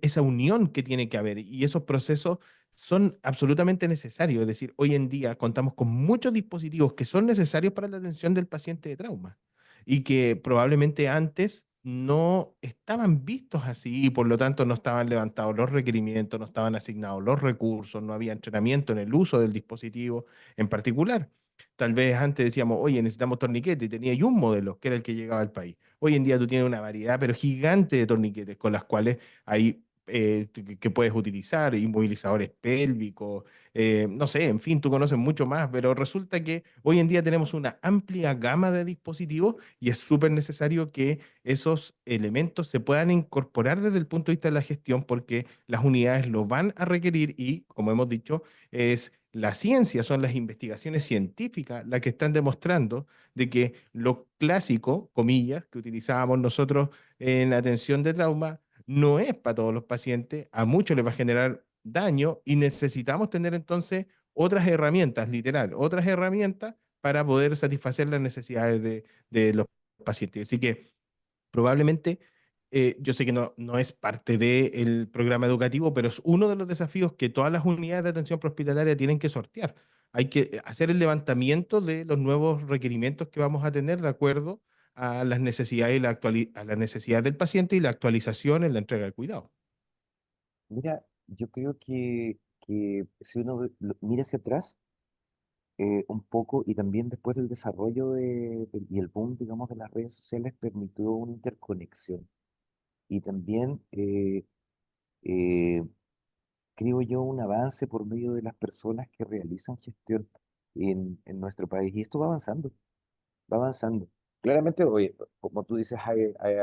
esa unión que tiene que haber y esos procesos son absolutamente necesarios. Es decir, hoy en día contamos con muchos dispositivos que son necesarios para la atención del paciente de trauma y que probablemente antes no estaban vistos así y por lo tanto no estaban levantados los requerimientos, no estaban asignados los recursos, no había entrenamiento en el uso del dispositivo en particular. Tal vez antes decíamos, oye, necesitamos torniquetes y tenía ahí un modelo que era el que llegaba al país. Hoy en día tú tienes una variedad, pero gigante de torniquetes con las cuales hay que puedes utilizar, inmovilizadores pélvicos, no sé, en fin, tú conoces mucho más, pero resulta que hoy en día tenemos una amplia gama de dispositivos y es súper necesario que esos elementos se puedan incorporar desde el punto de vista de la gestión porque las unidades lo van a requerir y, como hemos dicho, es la ciencia, son las investigaciones científicas las que están demostrando de que lo clásico, comillas, que utilizábamos nosotros en atención de trauma, no es para todos los pacientes, a muchos les va a generar daño y necesitamos tener entonces otras herramientas, literal, otras herramientas para poder satisfacer las necesidades de los pacientes. Así que probablemente, yo sé que no es parte del programa educativo, pero es uno de los desafíos que todas las unidades de atención prehospitalaria tienen que sortear. Hay que hacer el levantamiento de los nuevos requerimientos que vamos a tener de acuerdo a las necesidades, a las necesidades del paciente y la actualización en la entrega de cuidado. Mira, yo creo que si uno mira hacia atrás, un poco, y también después del desarrollo y el boom, digamos, de las redes sociales, permitió una interconexión. Y también, eh, creo yo, un avance por medio de las personas que realizan gestión en nuestro país. Y esto va avanzando, va avanzando. Claramente, oye, como tú dices, a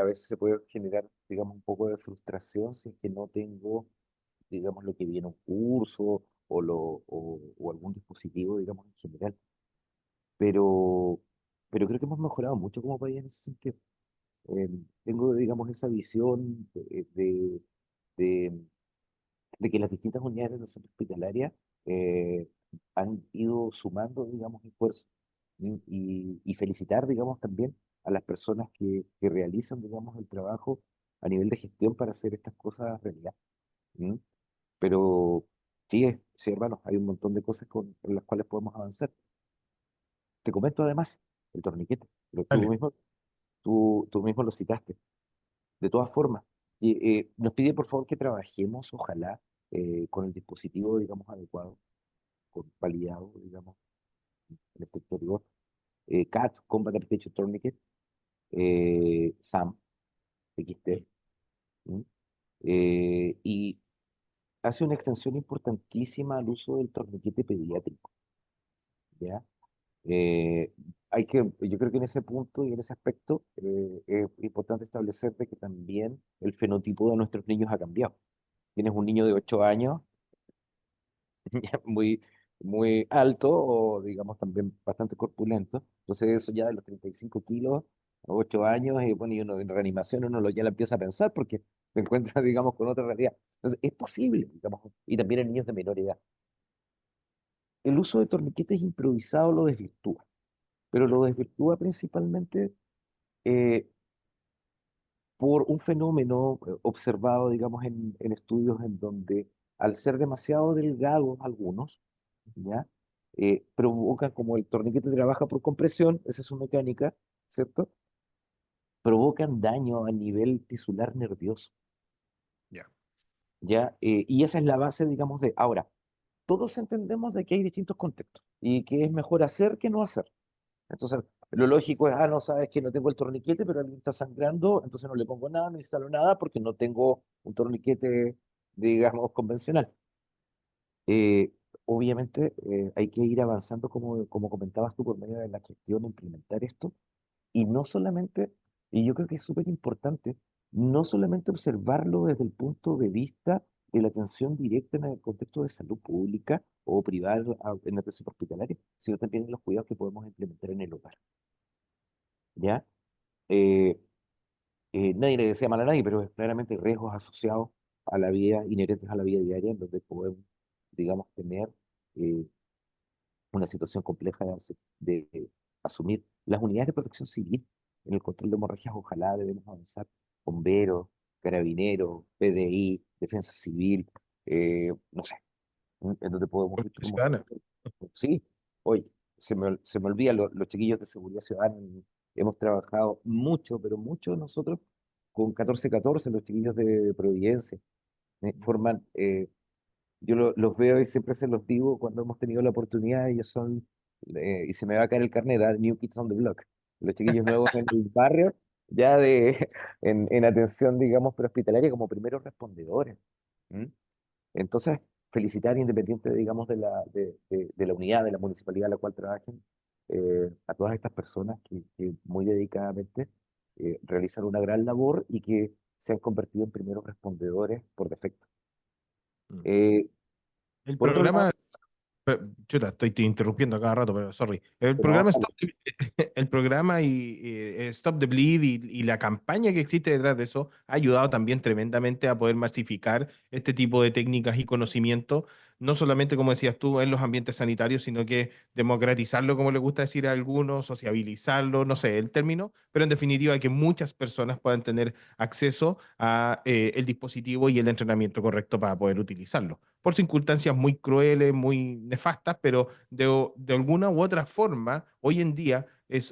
veces se puede generar, digamos, un poco de frustración si es que no tengo, digamos, lo que viene un curso o algún dispositivo, digamos, en general. Pero, pero creo que hemos mejorado mucho como país en ese sentido. Tengo, digamos, esa visión de, de que las distintas unidades de la salud hospitalaria han ido sumando, digamos, esfuerzos y felicitar, digamos, también a las personas que realizan, digamos, el trabajo a nivel de gestión para hacer estas cosas realidad. ¿M? Pero sí, sí, hermano, hay un montón de cosas con las cuales podemos avanzar. Te comento además el torniquete, pero Vale. tú mismo lo citaste. De todas formas, nos pide por favor que trabajemos, ojalá, con el dispositivo, digamos, adecuado, con validado, digamos, en este exterior. CAT, Combat Architecture Tourniquet, SAM, XT, ¿m? Y hace una extensión importantísima al uso del torniquete pediátrico, ¿ya? Eh, yo creo que en ese punto y en ese aspecto es importante establecer de que también el fenotipo de nuestros niños ha cambiado. Tienes un niño de 8 años, ya muy, muy alto o digamos también bastante corpulento. Entonces eso ya de los 35 kilos, a 8 años, y bueno, y uno en reanimación uno ya lo empieza a pensar porque se encuentra, digamos, con otra realidad. Entonces es posible, digamos, y también en niños de menor edad. El uso de torniquetes improvisados lo desvirtúa, pero lo desvirtúa principalmente eh, por un fenómeno observado, digamos, en estudios en donde al ser demasiado delgados algunos, ¿ya? Provocan, como el torniquete trabaja por compresión, esa es su mecánica, ¿cierto? Provocan daño a nivel tisular nervioso, Ya. ¿ya? Y esa es la base, digamos, de... Ahora, todos entendemos de que hay distintos contextos y que es mejor hacer que no hacer. Entonces, lo lógico es, no sabes que no tengo el torniquete, pero alguien está sangrando, entonces no le pongo nada, no instalo nada porque no tengo un torniquete, digamos, convencional. Eh, Obviamente, hay que ir avanzando, como comentabas tú, por medio de la gestión, implementar esto, y no solamente, y yo creo que es súper importante, no solamente observarlo desde el punto de vista de la atención directa en el contexto de salud pública o privada en la atención hospitalaria, sino también en los cuidados que podemos implementar en el hogar, ¿ya? Eh, Nadie le desea mal a nadie, pero claramente hay riesgos asociados a la vida, inherentes a la vida diaria, en donde podemos, digamos, tener eh, una situación compleja de asumir. Las unidades de protección civil en el control de hemorragias, ojalá debemos avanzar. Bomberos, carabineros, PDI, defensa civil, no sé, en donde podemos ir Ciudadana. Sí, oye, se me olvida, los chiquillos de seguridad ciudadana, hemos trabajado mucho, pero mucho nosotros con 1414 los chiquillos de Providencia, forman, yo los veo y siempre se los digo cuando hemos tenido la oportunidad, ellos son, y se me va a caer el carnet, New Kids on the Block, los chiquillos nuevos en el barrio, ya en atención, digamos, prehospitalaria como primeros respondedores. ¿Mm? Entonces, felicitar independiente, digamos, de la unidad, de la municipalidad a la cual trabajen, a todas estas personas que muy dedicadamente realizan una gran labor y que se han convertido en primeros respondedores por defecto. Mm. Eh, El por otro lado, programa. Chuta, estoy te interrumpiendo a cada rato, pero sorry. El no, programa el programa Stop the Bleed y la campaña que existe detrás de eso ha ayudado también tremendamente a poder masificar este tipo de técnicas y conocimiento, no solamente, como decías tú, en los ambientes sanitarios, sino que democratizarlo, como le gusta decir a algunos, sociabilizarlo, no sé el término, pero en definitiva que muchas personas puedan tener acceso a el dispositivo y el entrenamiento correcto para poder utilizarlo por circunstancias muy crueles, muy nefastas, pero de alguna u otra forma, hoy en día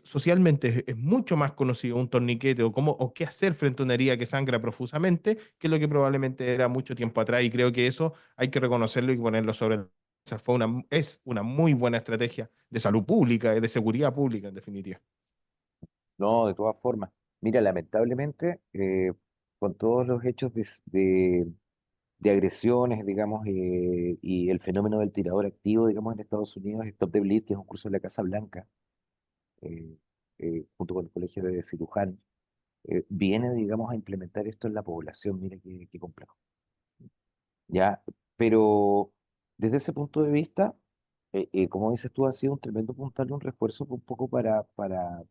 socialmente es mucho más conocido un torniquete o qué hacer frente a una herida que sangra profusamente que lo que probablemente era mucho tiempo atrás. Y creo que eso hay que reconocerlo y ponerlo sobre la mesa. Es una muy buena estrategia de salud pública, de seguridad pública, en definitiva. no, de todas formas. Mira, lamentablemente, con todos los hechos de agresiones, digamos, y el fenómeno del tirador activo, digamos, en Estados Unidos, Stop the Bleed, que es un curso de la Casa Blanca, eh, junto con el Colegio de Cirujanos, viene, digamos, a implementar esto en la población. Mira qué complejo. Ya, pero desde ese punto de vista, como dices tú, ha sido un tremendo puntal, un refuerzo un poco para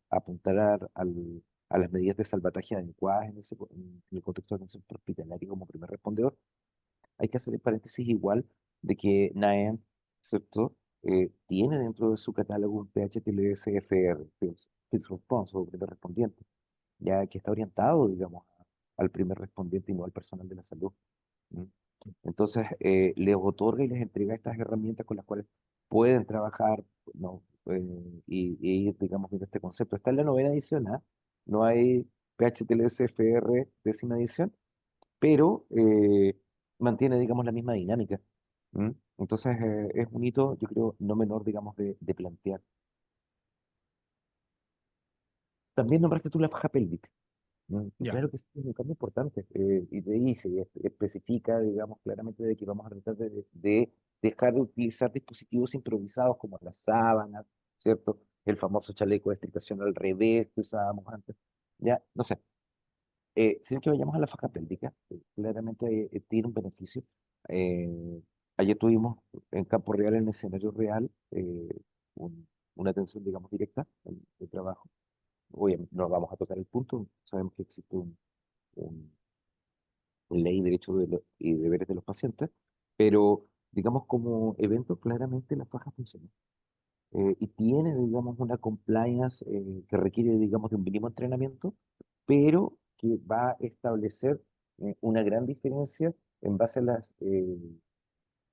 apuntar a las medidas de salvataje adecuadas en el contexto de atención hospitalaria como primer respondedor. Hay que hacer el paréntesis igual de que NAEM, ¿cierto? Tiene dentro de su catálogo un PHTLS-FR, First Response o primer respondiente, ya que está orientado, digamos, al primer respondiente y no al personal de la salud. ¿Mm? Entonces, les otorga y les entrega estas herramientas con las cuales pueden trabajar, ¿no? Y ir, digamos, viendo este concepto. Está en la novena edición, ¿ah? No hay PHTLS-FR décima edición, pero mantiene, digamos, la misma dinámica. ¿Mm? Entonces, es un hito, yo creo, no menor, digamos, de plantear. También nombraste tú la faja pélvica. Y Ya. claro que sí, es un cambio importante. Y te dice, y especifica, digamos, claramente de que vamos a tratar de dejar de utilizar dispositivos improvisados como las sábanas, ¿cierto? El famoso chaleco de extricación al revés que usábamos antes. Ya, no sé. Sino que vayamos a la faja pélvica, claramente tiene un beneficio. Eh, Ayer tuvimos en campo real, en escenario real, un- una atención, digamos, directa de trabajo. Obviamente no vamos a tocar el punto, sabemos que existe un- ley, derechos y deberes de los pacientes, pero digamos como evento claramente la faja funciona. Y tiene, digamos, una compliance que requiere, digamos, de un mínimo entrenamiento, pero que va a establecer una gran diferencia en base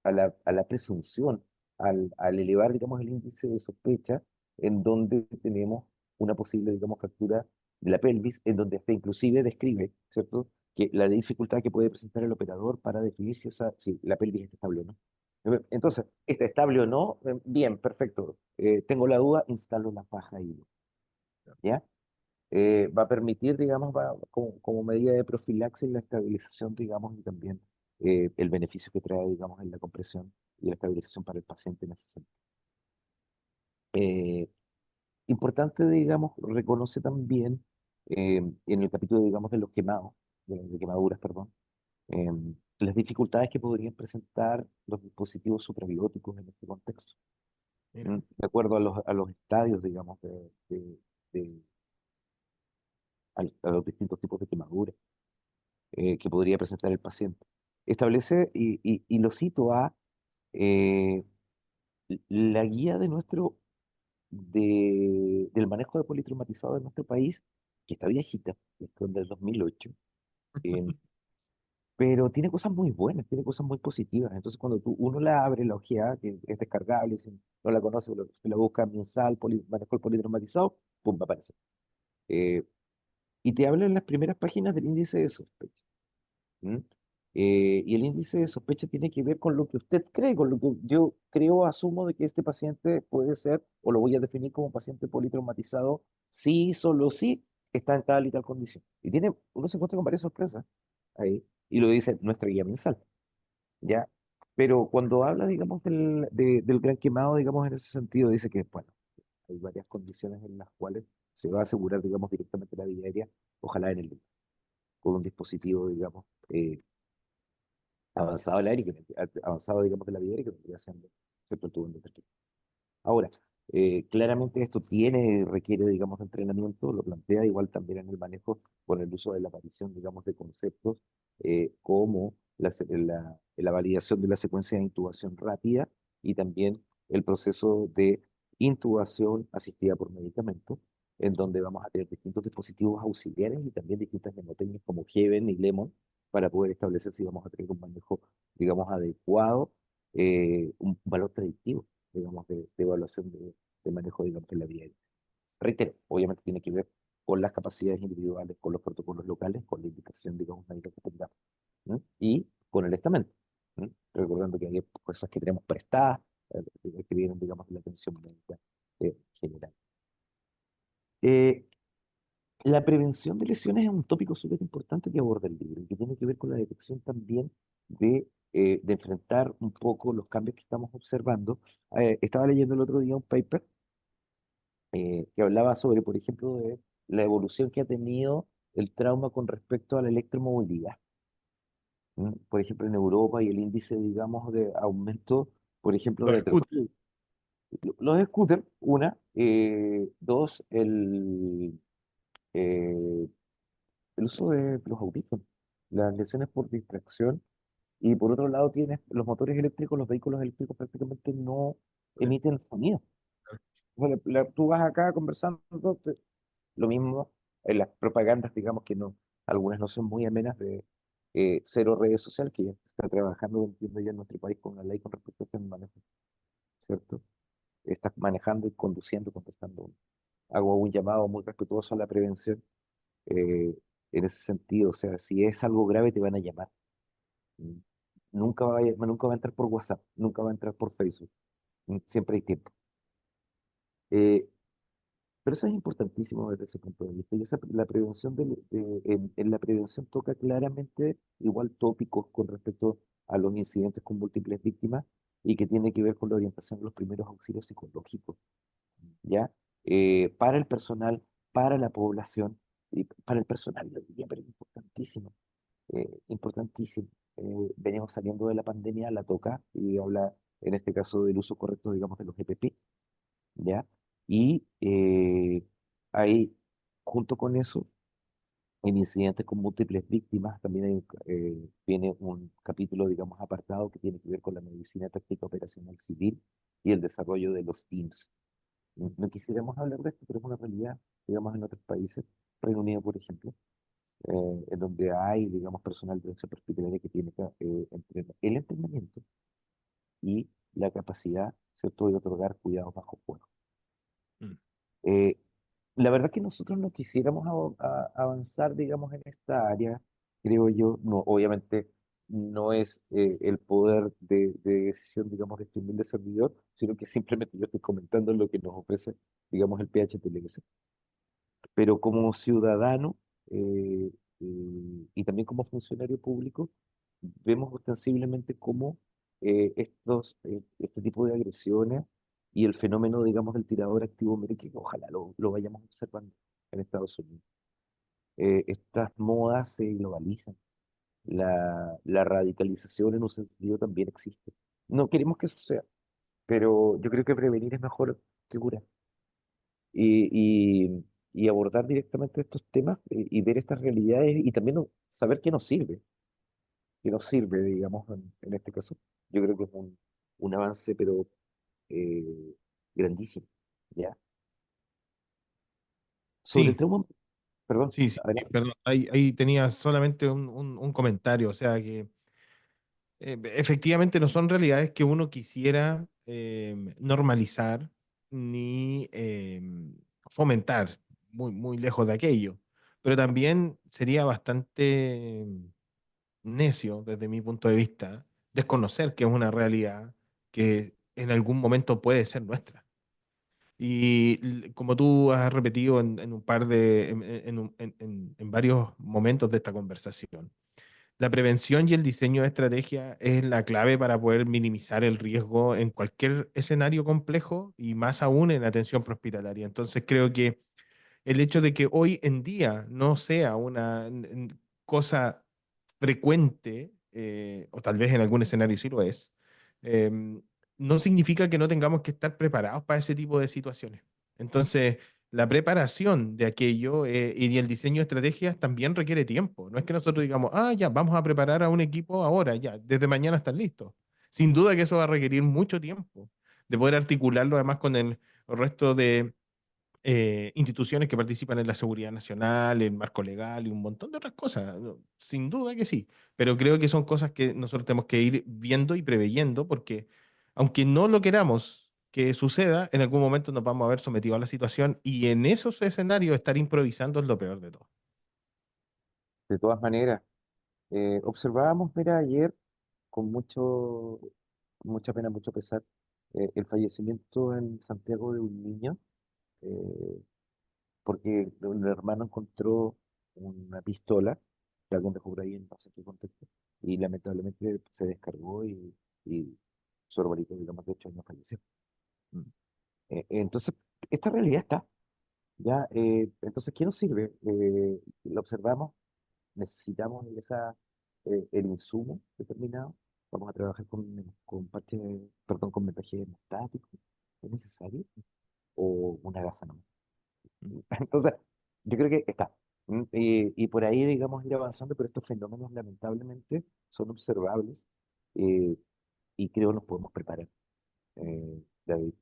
a la presunción, al elevar, digamos, el índice de sospecha, en donde tenemos una posible, digamos, fractura de la pelvis, en donde hasta inclusive describe, ¿cierto?, que la dificultad que puede presentar el operador para definir si la pelvis está estable o no. Entonces, ¿está estable o no? Bien, perfecto. Tengo la duda, instalo la faja y ¿ya? Va a permitir, digamos, como medida de profilaxis la estabilización, digamos, y también el beneficio que trae, digamos, en la compresión y la estabilización para el paciente en ese sentido. Eh, Importante, digamos, reconoce también en el capítulo, digamos, de los quemados, de quemaduras, perdón, eh, las dificultades que podrían presentar los dispositivos suprabióticos en este contexto. Mira. De acuerdo a los estadios, digamos, de- a los distintos tipos de quemaduras que podría presentar el paciente. Establece, y lo cito a eh, la guía del manejo de politraumatizado en nuestro país, que está viejita, es del 2008, eh, pero tiene cosas muy buenas, tiene cosas muy positivas. Entonces, cuando uno la abre, la ojea, que es descargable, si no la conoce, la busca mensal, manejo del politraumatizado, pum, va a aparecer. Eh, y te habla en las primeras páginas del índice de sospecha. ¿Mm? Y el índice de sospecha tiene que ver con lo que usted cree, con lo que yo creo, asumo de que este paciente puede ser, o lo voy a definir como paciente politraumatizado, sí, solo sí, está en tal y tal condición. Uno se encuentra con varias sorpresas ahí, y lo dice nuestra guía mensal, ¿ya? Pero cuando habla, digamos, del gran quemado, digamos, en ese sentido, dice que, bueno, hay varias condiciones en las cuales se va a asegurar, digamos, directamente la vía aérea, ojalá en el día, con un dispositivo, digamos, avanzado el aire, avanzado, digamos, de la vida aérea que vendría siendo, ¿cierto? El tubo endotraqueal. Ahora, claramente esto requiere, digamos, de entrenamiento, lo plantea igual también en el manejo con el uso de la aparición, digamos, de conceptos como la validación de la secuencia de intubación rápida y también el proceso de intubación asistida por medicamento, en donde vamos a tener distintos dispositivos auxiliares y también distintas mnemotecnias como Heaven y Lemon para poder establecer si vamos a tener un manejo, digamos, adecuado, un valor predictivo, digamos, de evaluación de manejo, digamos, en la vía aérea. Reitero, obviamente tiene que ver con las capacidades individuales, con los protocolos locales, con la indicación, digamos, médica que tengamos, ¿no? Y con el estamento, ¿no? Recordando que hay cosas que tenemos prestadas, que vienen, digamos, de la atención médica general. Eh, la prevención de lesiones es un tópico súper importante que aborda el libro y que tiene que ver con la detección también de enfrentar un poco los cambios que estamos observando. Estaba leyendo el otro día un paper que hablaba sobre, por ejemplo, de la evolución que ha tenido el trauma con respecto a la electromovilidad. Por ejemplo, en Europa y el índice, digamos, de aumento, por ejemplo, Los de scooters, los scooters, una, dos, eh, el uso de los audífonos, las lesiones por distracción, y por otro lado tienes los motores eléctricos, los vehículos eléctricos prácticamente no emiten sonido. O sea, tú vas acá conversando, lo mismo en las propagandas, digamos que no, algunas no son muy amenas de cero redes sociales, que ya se está trabajando, entiendo ya en nuestro país con una ley con respecto a este manejo, ¿cierto? Estás manejando y conduciendo, contestando. Hago un llamado muy respetuoso a la prevención eh, en ese sentido, o sea, si es algo grave te van a llamar. Mm. Nunca va a entrar por WhatsApp, nunca va a entrar por Facebook, siempre hay tiempo. Eh, Pero eso es importantísimo desde ese punto de vista. Y la prevención en la prevención toca claramente igual tópicos con respecto a los incidentes con múltiples víctimas y que tiene que ver con la orientación de los primeros auxilios psicológicos, ¿ya? Para el personal, para la población y para el personal, yo diría, pero importantísimo, importantísimo. Venimos saliendo de la pandemia, la toca y habla en este caso del uso correcto, digamos, de los EPP, ¿ya? Y ahí, junto con eso, en incidentes con múltiples víctimas, también viene un capítulo, digamos, apartado que tiene que ver con la medicina táctica operacional civil y el desarrollo de los teams. No quisiéramos hablar de esto, pero es una realidad, digamos, en otros países, Reino Unido, por ejemplo, en donde hay, digamos, personal de atención hospitalaria que tiene que el entrenamiento y la capacidad, ¿cierto?, de otorgar cuidados bajo fuego. mm, Eh, la verdad que nosotros no quisiéramos avanzar, digamos, en esta área, creo yo. No, obviamente no es el poder de decisión, digamos, de este humilde servidor, sino que simplemente yo estoy comentando lo que nos ofrece, digamos, el PHTLS. Pero como ciudadano y también como funcionario público, vemos ostensiblemente cómo este tipo de agresiones y el fenómeno, digamos, del tirador activo, mire que ojalá lo vayamos observando en Estados Unidos. Estas modas se globalizan. La radicalización en un sentido también existe. No queremos que eso sea, pero yo creo que prevenir es mejor que curar y abordar directamente estos temas y ver estas realidades y también saber qué nos sirve, digamos, en este caso. Yo creo que es un avance, pero eh, grandísimo, ¿ya? Sobre el Sí, trauma, perdón, sí, sí, sí, adelante. perdón. Ahí tenía solamente un comentario, o sea que efectivamente no son realidades que uno quisiera normalizar ni fomentar, muy, muy lejos de aquello. Pero también sería bastante necio, desde mi punto de vista, desconocer que es una realidad que en algún momento puede ser nuestra. Y como tú has repetido en un par de, en varios momentos de esta conversación, la prevención y el diseño de estrategia es la clave para poder minimizar el riesgo en cualquier escenario complejo y más aún en atención prehospitalaria. Entonces creo que el hecho de que hoy en día no sea una cosa frecuente, o tal vez en algún escenario sí lo es, no significa que no tengamos que estar preparados para ese tipo de situaciones. Entonces, la preparación de aquello y el diseño de estrategias también requiere tiempo. No es que nosotros digamos, ah, ya, vamos a preparar a un equipo ahora, ya, desde mañana están listos. Sin duda que eso va a requerir mucho tiempo de poder articularlo además con el resto de instituciones que participan en la seguridad nacional, el marco legal y un montón de otras cosas. ¿No? Sin duda que sí, pero creo que son cosas que nosotros tenemos que ir viendo y preveyendo porque aunque no lo queramos que suceda, en algún momento nos vamos a ver sometidos a la situación y en esos escenarios estar improvisando es lo peor de todo. De todas maneras, observábamos, mira, ayer con mucha pena, mucho pesar, el fallecimiento en Santiago de un niño, eh, porque un hermano encontró una pistola que alguien dejó por ahí en no sé qué contexto, y lamentablemente se descargó y su hermanito, digamos, de 8 años falleció. Mm. Entonces, esta realidad está, ¿ya? Entonces, ¿qué nos sirve? La observamos, necesitamos el insumo determinado, vamos a trabajar perdón, con mensaje hemostático, ¿es necesario? O una gasa nomás. Entonces, yo creo que está. Y por ahí, digamos, ir avanzando, pero estos fenómenos lamentablemente son observables, y creo nos podemos preparar, David.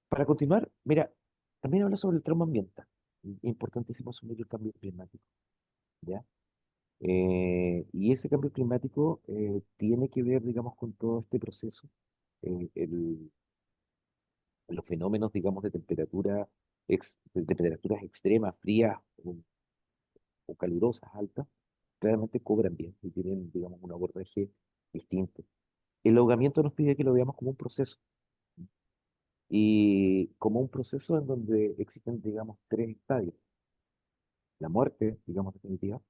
Para continuar, mira, también habla sobre el trauma ambiental. Importantísimo asumir el cambio climático, ¿ya? Y ese cambio climático tiene que ver, digamos, con todo este proceso, eh, el- los fenómenos, digamos, de temperaturas extremas, frías o calurosas, altas, claramente cobran bien y tienen, digamos, un abordaje distinto. El ahogamiento nos pide que lo veamos como un proceso, y como un proceso en donde existen, digamos, tres estadios. La muerte, digamos, definitiva,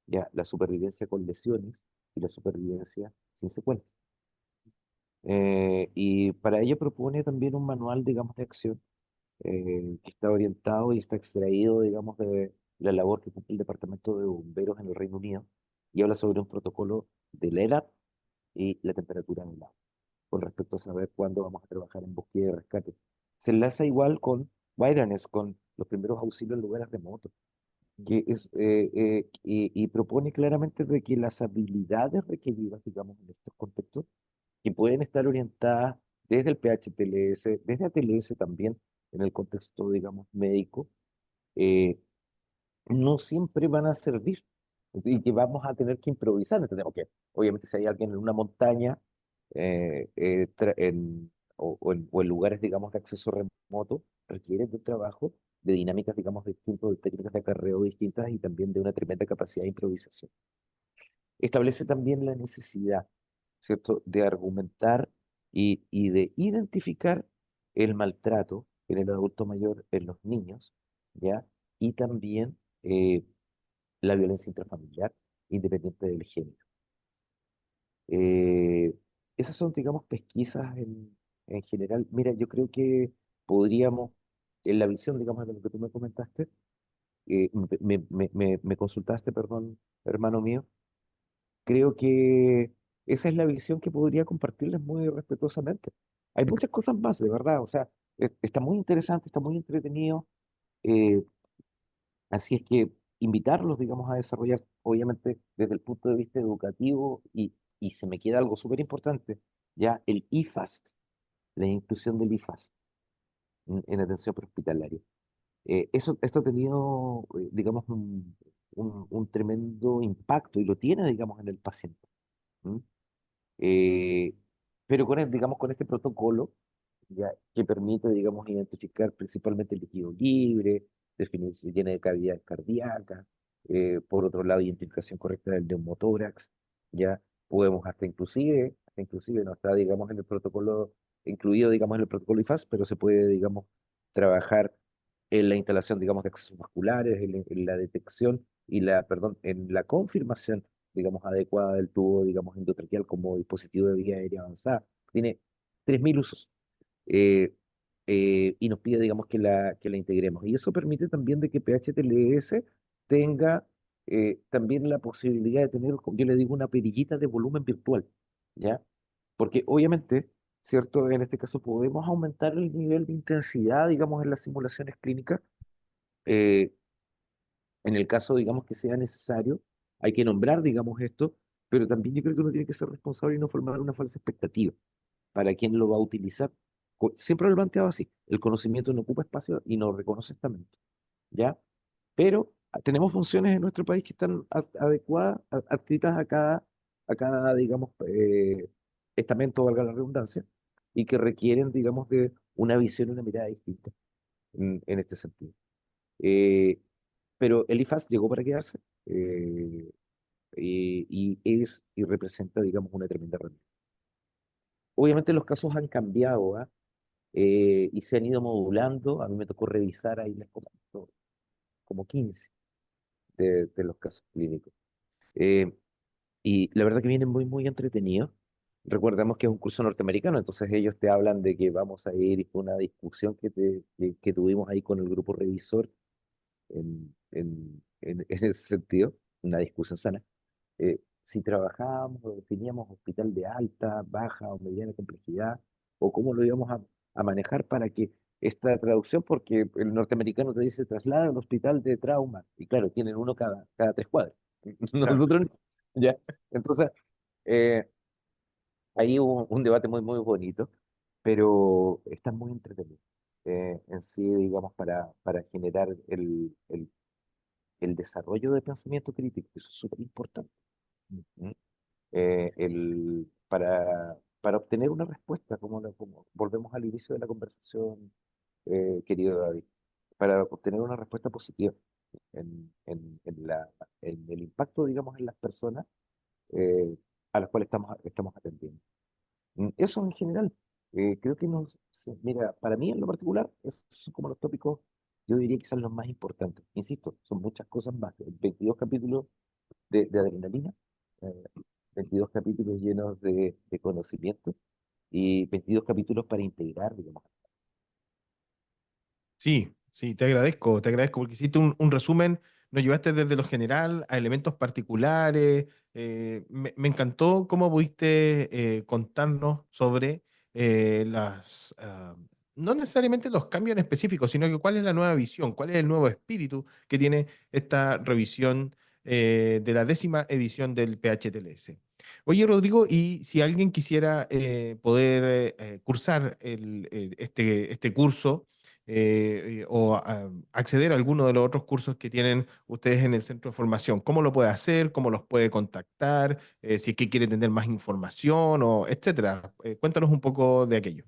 ya la supervivencia con lesiones y la supervivencia sin secuelas. Y para ello propone también un manual, digamos, de acción, que está orientado y está extraído, digamos, de la labor que cumple el Departamento de Bomberos en el Reino Unido, y habla sobre un protocolo de la edad y la temperatura del agua, con respecto a saber cuándo vamos a trabajar en búsqueda y rescate. Se enlaza igual con Wilderness, con los primeros auxilios en lugares remotos, y propone claramente de que las habilidades requeridas, digamos, en estos contextos, que pueden estar orientadas desde el PHTLS, desde ATLS también, en el contexto, digamos, médico, eh, no siempre van a servir y que vamos a tener que improvisar. Entendemos que, obviamente, si hay alguien en una montaña o en lugares, digamos, de acceso remoto, requiere de un trabajo de dinámicas, digamos, distintas, de técnicas de acarreo distintas y también de una tremenda capacidad de improvisación. Establece también la necesidad, ¿cierto?, de argumentar y de identificar el maltrato en el adulto mayor en los niños, ¿ya? Y también la violencia intrafamiliar, independiente del género. Eh, Esas son, digamos, pesquisas en general. Mira, yo creo que podríamos, en la visión, digamos, de lo que tú me comentaste, me consultaste, perdón, hermano mío, creo que esa es la visión que podría compartirles muy respetuosamente. Hay muchas cosas más, de verdad, o sea, está muy interesante, está muy entretenido, eh, así es que invitarlos, digamos, a desarrollar, obviamente, desde el punto de vista educativo, y se me queda algo súper importante. ya el IFAST, la inclusión del IFAST en atención prehospitalaria. Esto ha tenido, digamos, un tremendo impacto y lo tiene, digamos, en el paciente. ¿M? Eh, pero digamos, con este protocolo, ya, que permite, digamos, identificar principalmente el líquido libre, definir si tiene cavidad cardíaca, por otro lado, identificación correcta del neumotórax, ya podemos hasta inclusive no está, digamos, en el protocolo, incluido, digamos, en el protocolo IFAS, pero se puede, digamos, trabajar en la instalación, digamos, de accesos vasculares, en la detección y perdón, en la confirmación, digamos, adecuada del tubo, digamos, endotraqueal como dispositivo de vía aérea avanzada. Tiene 3.000 usos, eh, y nos pide, digamos, que la integremos. Y eso permite también de que PHTLS tenga también la posibilidad de tener, como yo le digo, una perillita de volumen virtual, ¿ya? Porque obviamente, ¿cierto? En este caso podemos aumentar el nivel de intensidad, digamos, en las simulaciones clínicas. eh, en el caso, digamos, que sea necesario, hay que nombrar, digamos, esto, pero también yo creo que uno tiene que ser responsable y no formar una falsa expectativa para quien lo va a utilizar. Siempre lo he planteado así, el conocimiento no ocupa espacio y no reconoce estamento, ¿ya? Pero tenemos funciones en nuestro país que están adecuadas, adscritas a cada, digamos, estamento, valga la redundancia, y que requieren, digamos, de una visión y una mirada distinta en este sentido. Eh, pero el IFAS llegó para quedarse, y es y representa, digamos, una tremenda herramienta. Obviamente los casos han cambiado, ¿ah? Y se han ido modulando. A mí me tocó revisar ahí, les comento, como 15 de los casos clínicos. Eh, y la verdad que vienen muy, muy entretenidos. Recordemos que es un curso norteamericano, entonces ellos te hablan de que vamos a ir, y fue una discusión que tuvimos ahí con el grupo revisor en ese sentido, una discusión sana. Si trabajábamos o definíamos hospital de alta, baja o mediana complejidad, o cómo lo íbamos a manejar para que esta traducción, porque el norteamericano te dice traslada al hospital de trauma, y claro, tienen uno cada 3 cuadras. Claro. Nosotros no. ¿Ya? Entonces, eh, ahí hubo un debate muy, muy bonito, pero está muy entretenido, en sí, digamos, para generar el desarrollo de pensamiento crítico, eso es súper importante. ¿Mm? Para obtener una respuesta, como volvemos al inicio de la conversación, querido David, para obtener una respuesta positiva en el impacto, digamos, en las personas, eh, a las cuales estamos atendiendo. Eso en general, creo que mira, para mí en lo particular, esos son como los tópicos, yo diría que son los más importantes. Insisto, son muchas cosas más. 22 capítulos de adrenalina, eh, 22 capítulos llenos de conocimiento y 22 capítulos para integrar, digamos. Sí, sí, te agradezco porque hiciste un resumen, nos llevaste desde lo general a elementos particulares. Me encantó cómo pudiste contarnos sobre no necesariamente los cambios en específico, sino que cuál es la nueva visión, cuál es el nuevo espíritu que tiene esta revisión de la 10ª edición del PHTLS. Oye, Rodrigo, y si alguien quisiera poder cursar este curso, o acceder a alguno de los otros cursos que tienen ustedes en el centro de formación. ¿Cómo lo puede hacer? ¿Cómo los puede contactar? Si es que quiere tener más información o etcétera. Cuéntanos un poco de aquello.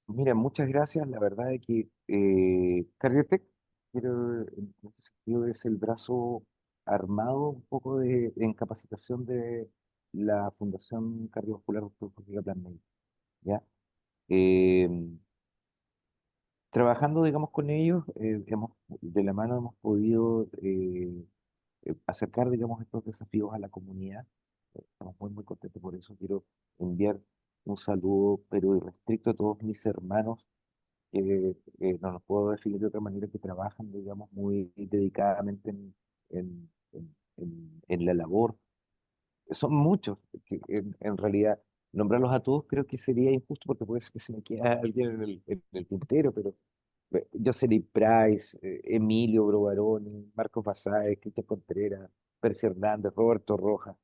Mira, muchas gracias. La verdad es que Cardiotec, quiero, en este sentido, es el brazo armado un poco en capacitación de la Fundación Cardiovascular Ortopédica Plan Médico, ¿ya? Eh, Trabajando, digamos, con ellos, de la mano hemos podido acercar, digamos, estos desafíos a la comunidad. Estamos muy, muy contentos por eso. Quiero enviar un saludo, pero irrestricto, a todos mis hermanos que no los puedo definir de otra manera, que trabajan, digamos, muy dedicadamente en la labor. Son muchos, que en realidad nombrarlos a todos creo que sería injusto porque puede ser que se me quede alguien en el tintero, pero Jocelyn Price, Emilio Grobaroni, Marcos Basáez, Cristian Contreras, Percy Hernández, Roberto Rojas,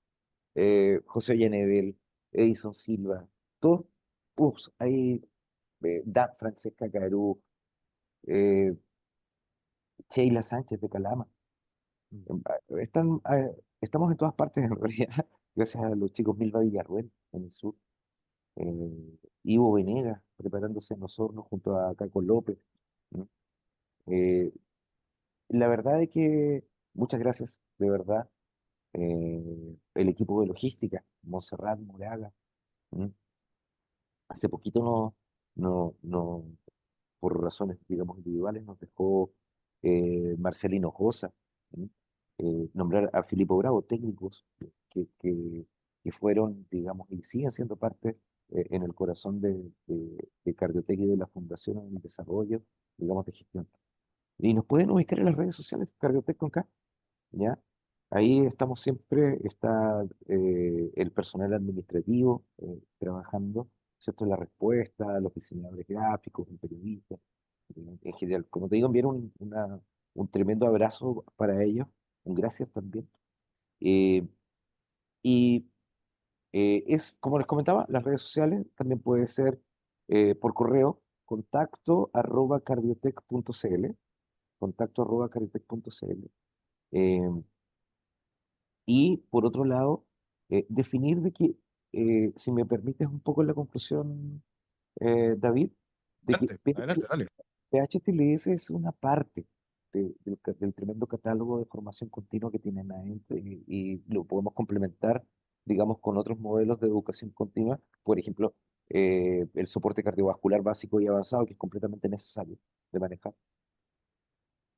José Llanedel, Edison Silva, todos Hay Francesca Carú, eh, Sheila Sánchez de Calama. Mm. Están, estamos en todas partes en realidad, gracias a los chicos Milva Villarruel en el sur, Ivo Venegas preparándose en los hornos junto a Caco López. ¿No? Eh, la verdad es que muchas gracias, de verdad. El equipo de logística, Montserrat Moraga. ¿No? Hace poquito no, por razones, digamos, individuales, nos dejó Marcelino Josa, ¿sí? Nombrar a Filipo Bravo, técnicos que fueron, digamos, y siguen siendo parte en el corazón de Cardiotec y de la Fundación en el desarrollo, digamos, de gestión. Y nos pueden ubicar en las redes sociales, Cardiotec con K, ¿ya? Ahí estamos siempre, está el personal administrativo trabajando, ¿cierto? La respuesta, los diseñadores gráficos, el periodista, en general. Como te digo, enviar un tremendo abrazo para ellos, un gracias también. Eh, y como les comentaba, las redes sociales también puede ser por correo, contacto@cardiotec.cl, contacto@cardiotec.cl. Y por otro lado, definir de que, si me permites un poco la conclusión, David, de que Adelante, adelante, dale. PHTLS es una parte del tremendo catálogo de formación continua que tienen adentro y lo podemos complementar, digamos, con otros modelos de educación continua, por ejemplo, el soporte cardiovascular básico y avanzado, que es completamente necesario de manejar,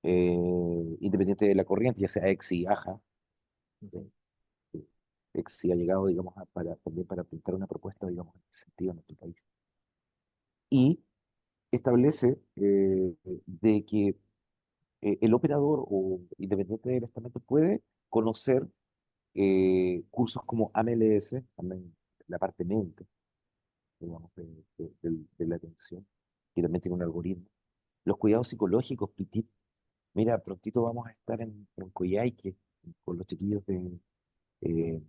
independiente de la corriente, ya sea EXI, AJA. Ujú. Sí ha llegado, digamos, también para pintar una propuesta, digamos, en este sentido en nuestro país. Y establece de que el operador o independiente del estamento puede conocer cursos como AMLS, también la parte médica, digamos, de la atención, que también tiene un algoritmo. Los cuidados psicológicos, PITIT. Mira, prontito vamos a estar en Coyhaique con los chiquillos eh,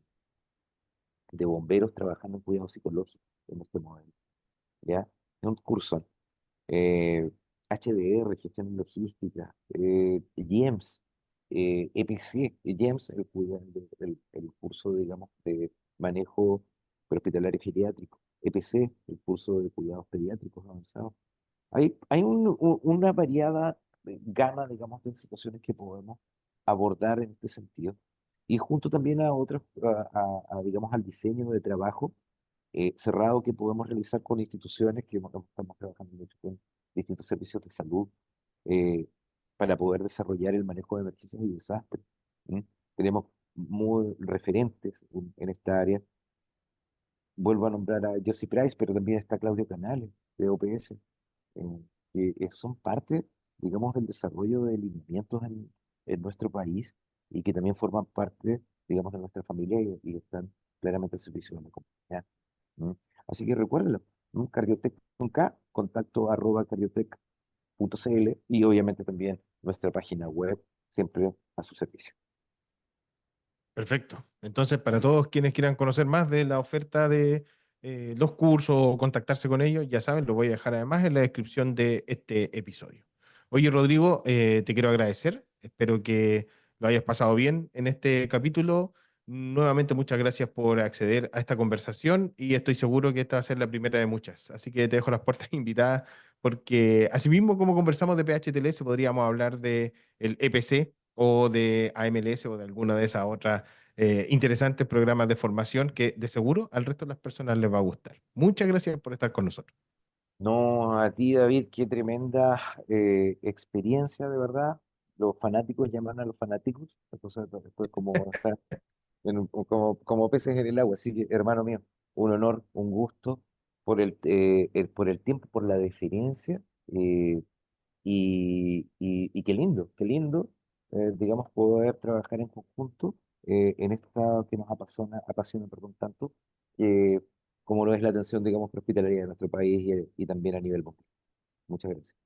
de bomberos trabajando en cuidados psicológicos en este modelo. ¿Ya? Es un curso. HDR, gestión en logística, GEMS, EPC, GEMS, el curso, digamos, de manejo prehospitalario geriátrico, EPC, el curso de cuidados pediátricos avanzados. Hay una variada gama, digamos, de situaciones que podemos abordar en este sentido. Y junto también a otros, digamos, al diseño de trabajo cerrado que podemos realizar con instituciones que estamos trabajando mucho con distintos servicios de salud eh, para poder desarrollar el manejo de emergencias y desastres. ¿Mm? Tenemos muy referentes en esta área. Vuelvo a nombrar a Jesse Price, pero también está Claudio Canales de OPS, que son parte, digamos, del desarrollo de lineamientos en nuestro país y que también forman parte, digamos, de nuestra familia y están claramente al servicio de la comunidad. ¿No? Así que recuérdenlo, ¿no? Cardiotec con K, contacto @cardiotec.cl y obviamente también nuestra página web, siempre a su servicio. Perfecto. Entonces, para todos quienes quieran conocer más de la oferta de los cursos o contactarse con ellos, ya saben, lo voy a dejar además en la descripción de este episodio. Oye, Rodrigo, te quiero agradecer. Espero que lo hayas pasado bien en este capítulo. Nuevamente, muchas gracias por acceder a esta conversación y estoy seguro que esta va a ser la primera de muchas. Así que te dejo las puertas invitadas porque asimismo como conversamos de PHTLS, podríamos hablar de el EPC o de AMLS o de alguna de esas otras interesantes programas de formación que de seguro al resto de las personas les va a gustar. Muchas gracias por estar con nosotros. No, a ti, David, qué tremenda experiencia, de verdad. Los fanáticos llaman a los fanáticos, entonces después como estar como peces en el agua. Así que, hermano mío, un honor, un gusto por el tiempo, por la deferencia. Y qué lindo, digamos, poder trabajar en conjunto en esta que nos apasiona, perdón, tanto, eh, como lo es la atención, digamos, hospitalaria de nuestro país y también a nivel mundial. Muchas gracias.